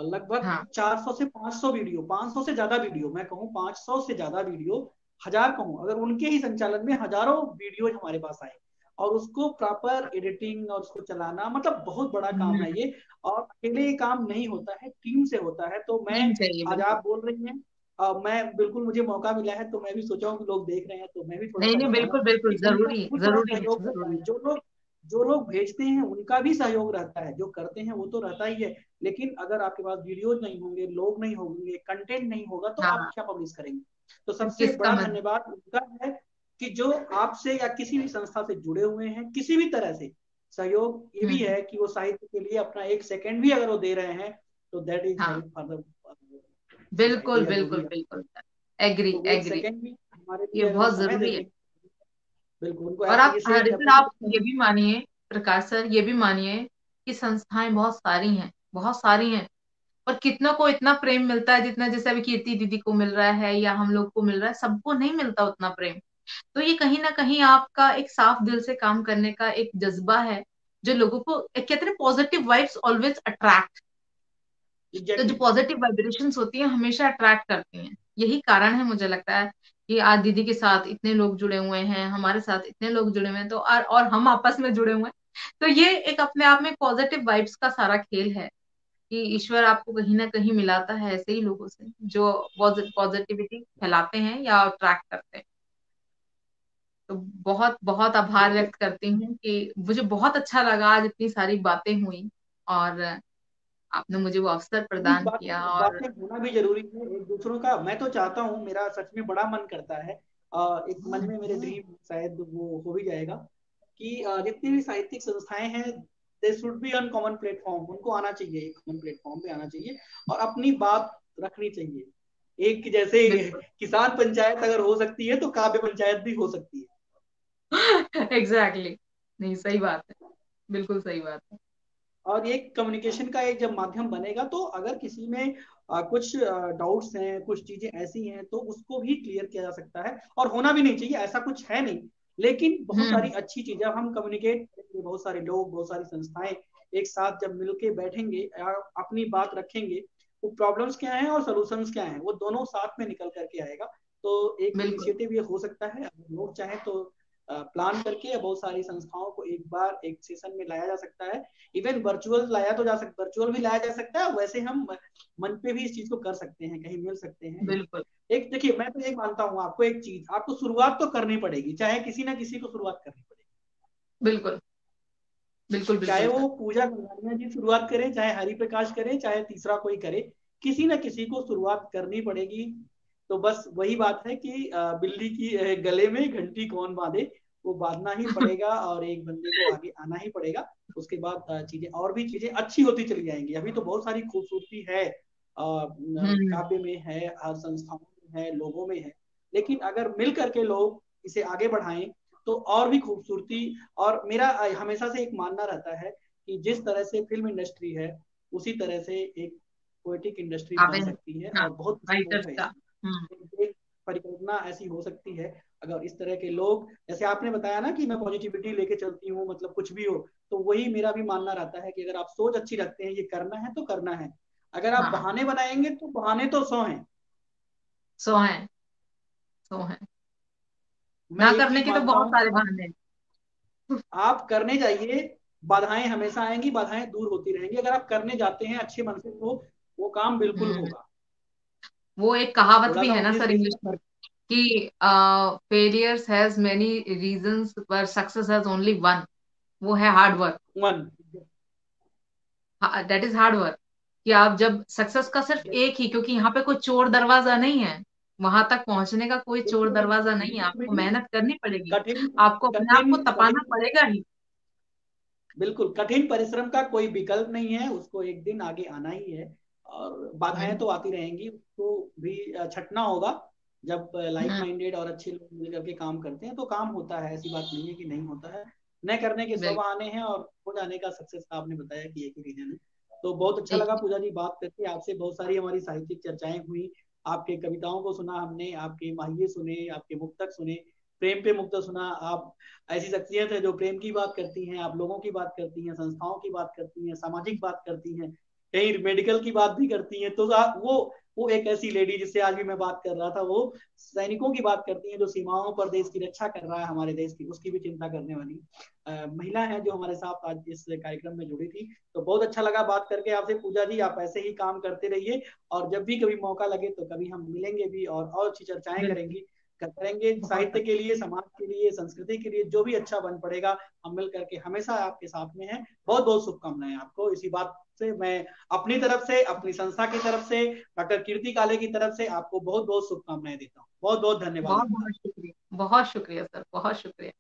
Speaker 1: लगभग
Speaker 2: हाँ।
Speaker 1: 400 से 500 वीडियो, 500 से ज्यादा वीडियो, मैं कहूँ 500 से ज्यादा वीडियो, हजार कहूँ, अगर उनके ही संचालन में हजारों वीडियो हमारे पास आए, और उसको प्रॉपर एडिटिंग और उसको चलाना, मतलब बहुत बड़ा काम है
Speaker 2: हम्म।
Speaker 1: ये। और अकेले ये काम नहीं होता है, टीम से होता है। तो मैं,
Speaker 2: टीम चाहिए,
Speaker 1: आज
Speaker 2: बिल्कुल।
Speaker 1: आप बोल रही हैं, मैं बिल्कुल, मुझे मौका मिला है तो मैं भी सोचा हूँ कि लोग देख रहे हैं, तो मैं भी थोड़ा
Speaker 2: नहीं
Speaker 1: सा
Speaker 2: नहीं,
Speaker 1: बताऊं
Speaker 2: बिल्कुल बिल्कुल,
Speaker 1: कि उनका
Speaker 2: जरूरी
Speaker 1: बहुत बड़ा
Speaker 2: जरूरी है,
Speaker 1: सहयोग रहता
Speaker 2: जरूरी
Speaker 1: है। जो लोग भेजते हैं उनका भी सहयोग रहता है, जो करते हैं वो तो रहता ही है। लेकिन अगर आपके पास वीडियोज नहीं होंगे, लोग नहीं होंगे, कंटेंट नहीं होगा, तो
Speaker 2: है।
Speaker 1: आप
Speaker 2: हाँ।
Speaker 1: क्या पब्लिश करेंगे? तो
Speaker 2: फिर
Speaker 1: सबसे
Speaker 2: किसका
Speaker 1: बड़ा
Speaker 2: मत।
Speaker 1: धन्यवाद उनका है कि जो आपसे या किसी भी संस्था से जुड़े हुए हैं, किसी भी तरह से सहयोग। ये भी
Speaker 2: हम्म।
Speaker 1: है कि वो साहित्य के लिए अपना एक सेकंड भी अगर वो दे रहे हैं, तो दैट इज
Speaker 2: हाँ,
Speaker 1: हेल्प फॉर द सोसाइटी,
Speaker 2: बिल्कुल
Speaker 1: या जो भी
Speaker 2: बिल्कुल
Speaker 1: है।
Speaker 2: बिल्कुल सर। एग्री
Speaker 1: तो वो एक
Speaker 2: एग्री।
Speaker 1: सेकंड भी हमारे
Speaker 2: ये
Speaker 1: लिए अगर वो
Speaker 2: बहुत
Speaker 1: समय
Speaker 2: जरूरी
Speaker 1: देते
Speaker 2: है।
Speaker 1: हैं, बिल्कुल उनको
Speaker 2: और आप
Speaker 1: अप्रिशिएट
Speaker 2: हरिसर, आप
Speaker 1: अप्रिशिएट
Speaker 2: ये
Speaker 1: करें।
Speaker 2: भी मानिए, प्रकाश सर, ये भी मानिए कि संस्थाएं बहुत सारी हैं, बहुत सारी हैं, और कितनों को इतना प्रेम मिलता है जितना जैसे अभी कीर्ति दीदी को मिल रहा है या हम लोग को मिल रहा है, सबको नहीं मिलता उतना प्रेम। तो ये कहीं ना कहीं आपका एक साफ दिल से काम करने का एक जज्बा है, जो लोगों को, एक कहते हैं पॉजिटिव वाइब्स ऑलवेज अट्रैक्ट। तो जो
Speaker 1: एग्जैक्टली।
Speaker 2: पॉजिटिव वाइब्रेशंस होती हैं हमेशा अट्रैक्ट करती हैं। यही कारण है मुझे लगता है कि आज दीदी के साथ इतने लोग जुड़े हुए हैं, हमारे साथ इतने लोग जुड़े हुए हैं, तो और हम आपस में जुड़े हुए हैं। तो ये एक अपने आप में पॉजिटिव वाइब्स का सारा खेल है कि ईश्वर आपको कहीं ना कहीं मिलाता है ऐसे ही लोगों से जो पॉजिटिविटी फैलाते हैं या अट्रैक्ट करते हैं। तो बहुत बहुत आभार
Speaker 1: बिल्कुल,
Speaker 2: व्यक्त करती हूँ कि मुझे बहुत अच्छा लगा, आज इतनी सारी बातें हुई और आपने मुझे वो अवसर
Speaker 1: नहीं,
Speaker 2: प्रदान किया।
Speaker 1: बातें
Speaker 2: और
Speaker 1: बातें होना भी जरूरी है एक दूसरों का। मैं तो चाहता हूँ, मेरा सच में बड़ा मन करता है, एक मन में मेरे ड्रीम, शायद वो हो भी जाएगा, कि जितनी भी साहित्यिक संस्थाएं हैं, they should be on common platform. उनको आना चाहिए, एक कॉमन प्लेटफॉर्म पे आना चाहिए और अपनी बात रखनी चाहिए। एक जैसे
Speaker 2: बिल्कुल।
Speaker 1: किसान पंचायत अगर हो सकती है, तो काव्य पंचायत भी हो सकती है।
Speaker 2: एग्जैक्टली। नहीं, सही बात है, बिल्कुल सही बात है।
Speaker 1: और एक कम्युनिकेशन का एक जब माध्यम बनेगा, तो अगर किसी में कुछ डाउट्स हैं, कुछ चीजें ऐसी हैं, तो उसको भी क्लियर किया जा सकता है। और होना भी नहीं चाहिए, ऐसा कुछ है नहीं। लेकिन बहुत सारी
Speaker 2: हम्म।
Speaker 1: अच्छी चीजें, अब हम कम्युनिकेट करेंगे, बहुत सारे लोग, बहुत सारी संस्थाएं एक साथ जब मिलके बैठेंगे, अपनी बात रखेंगे, वो प्रॉब्लम्स क्या हैं और सोल्यूशंस क्या हैं, वो दोनों साथ में निकल करके आएगा। तो एक
Speaker 2: बिल्कुल
Speaker 1: इनिशिएटिव ये हो सकता है, अगर लोग चाहें तो प्लान करके बहुत सारी संस्थाओं को एक बार एक सेशन में लाया जा सकता है। इवन वर्चुअल भी लाया जा सकता है। वैसे हम मन पे भी इस चीज को कर सकते हैं, कहीं मिल सकते हैं।
Speaker 2: बिल्कुल
Speaker 1: एक देखिए, मैं तो एक मानता हूँ, आपको एक चीज, आपको शुरुआत तो करनी पड़ेगी, चाहे किसी ना किसी को शुरुआत करनी पड़ेगी।
Speaker 2: बिल्कुल बिल्कुल
Speaker 1: चाहे
Speaker 2: बिल्कुल सर।
Speaker 1: वो पूजा गंगानिया जी शुरुआत करे, चाहे हरिप्रकाश करे, चाहे तीसरा कोई करे, किसी ना किसी को शुरुआत करनी पड़ेगी। तो बस वही बात है कि बिल्ली की गले में घंटी कौन बांधे, वो बांधना ही पड़ेगा, और एक बंदे को आगे आना ही पड़ेगा। उसके बाद चीजें और भी चीजें अच्छी होती चली जाएंगी। अभी तो बहुत सारी खूबसूरती है,
Speaker 2: हम्म।
Speaker 1: काव्य में है, संस्थाओं में है, लोगों में है। लेकिन अगर मिल करके लोग इसे आगे बढ़ाएं तो और भी खूबसूरती। और मेरा हमेशा से एक मानना रहता है कि जिस तरह से फिल्म इंडस्ट्री है उसी तरह से एक पोएटिक इंडस्ट्री
Speaker 2: आप
Speaker 1: बन सकती है,
Speaker 2: हाँ,
Speaker 1: और बहुत स्कोप
Speaker 2: राइटर्स
Speaker 1: है
Speaker 2: का।
Speaker 1: इसमें। एक परिकल्पना ऐसी हो सकती है अगर इस तरह के लोग, जैसे आपने बताया ना कि मैं पॉजिटिविटी लेके चलती हूँ, मतलब कुछ भी हो, तो वही मेरा भी मानना रहता है कि अगर आप सोच अच्छी रखते हैं ये करना है तो करना है। अगर आप
Speaker 2: हाँ,
Speaker 1: बहाने बनाएंगे तो बहाने तो 100 हैं।
Speaker 2: सो है, सो है।
Speaker 1: मैं
Speaker 2: ना
Speaker 1: एक
Speaker 2: करने
Speaker 1: चीज
Speaker 2: के तो
Speaker 1: मानता
Speaker 2: बहुत
Speaker 1: हूँ कि
Speaker 2: सारे बहाने हैं।
Speaker 1: आप करने जाइए, बाधाएं हमेशा आएंगी, बाधाएं दूर होती रहेंगी। अगर आप करने जाते हैं अच्छे मन से तो वो काम बिल्कुल
Speaker 2: हम्म।
Speaker 1: होगा।
Speaker 2: वो एक कहावत
Speaker 1: थोड़ा
Speaker 2: भी
Speaker 1: सा
Speaker 2: है ना
Speaker 1: मुझे
Speaker 2: सर
Speaker 1: स्टेज
Speaker 2: इंग्लिश
Speaker 1: पर।
Speaker 2: में कि फेलियर्स हैज मेनी रीजंस पर सक्सेस हैज ओनली वन। वो है हार्ड वर्क।
Speaker 1: मन।
Speaker 2: That is hard work. कि आप जब सक्सेस का सिर्फ एक ही, क्योंकि यहाँ पे कोई चोर दरवाजा नहीं है, वहां तक पहुंचने का कोई चोर
Speaker 1: बिल्कुल
Speaker 2: दरवाजा नहीं है,
Speaker 1: बिल्कुल
Speaker 2: आपको
Speaker 1: भी नहीं।
Speaker 2: मेहनत करनी पड़ेगी।
Speaker 1: कठिन
Speaker 2: आपको अपने आप
Speaker 1: कठिन
Speaker 2: को तपाना
Speaker 1: कठिन
Speaker 2: पड़ेगा ही।
Speaker 1: बिल्कुल कठिन परिश्रम का कोई विकल्प नहीं है, उसको एक दिन आगे आना ही है। और बाधाएं
Speaker 2: हम्म,
Speaker 1: तो आती रहेंगी, उसको भी छटना होगा। जब लाइक
Speaker 2: हम्म,
Speaker 1: माइंडेड और अच्छे लोग मिल करके काम करते हैं तो काम होता है, ऐसी बात नहीं है कि नहीं होता है। न करने के 100
Speaker 2: बिल्कुल।
Speaker 1: बहाने हैं, और हो जाने का सक्सेस का आपने बताया कि एक ही रीजन है। तो बहुत अच्छा
Speaker 2: एक
Speaker 1: लगा पूजा जी बात करके आपसे, बहुत सारी हमारी साहित्यिक चर्चाएं हुई। आपके कविताओं को सुना हमने, आपके माहिए सुने, आपके मुक्तक सुने, प्रेम पे मुक्तक सुना। आप ऐसी शख्सियत है जो प्रेम की बात करती हैं, आप लोगों की बात करती हैं, संस्थाओं की बात करती हैं, सामाजिक बात करती हैं, कहीं मेडिकल की बात भी करती हैं। तो आप वो एक ऐसी लेडी जिससे आज भी मैं बात कर रहा था, वो सैनिकों की बात करती हैं जो सीमाओं पर देश की रक्षा कर रहा है, हमारे देश की, उसकी भी चिंता करने वाली महिला है जो हमारे साथ आज इस कार्यक्रम में जुड़ी थी। तो बहुत अच्छा लगा बात करके आपसे पूजा जी। आप ऐसे ही काम करते रहिए, और जब भी कभी मौका लगे तो कभी हम मिलेंगे भी और अच्छी चर्चाएं
Speaker 2: बिल्कुल।
Speaker 1: करेंगे करेंगे
Speaker 2: बहुत
Speaker 1: साहित्य के लिए, समाज के लिए, संस्कृति के लिए, जो भी अच्छा बन पड़ेगा हम मिल करके हमेशा आपके साथ में हैं। बहुत बहुत शुभकामनाएं आपको। इसी बात से मैं अपनी तरफ से, अपनी संस्था की तरफ से, डॉक्टर कीर्ति काले की तरफ से आपको बहुत बहुत शुभकामनाएं देता हूँ। बहुत बहुत धन्यवाद
Speaker 2: बहुत
Speaker 1: आपका।
Speaker 2: बहुत शुक्रिया, बहुत शुक्रिया सर, बहुत शुक्रिया।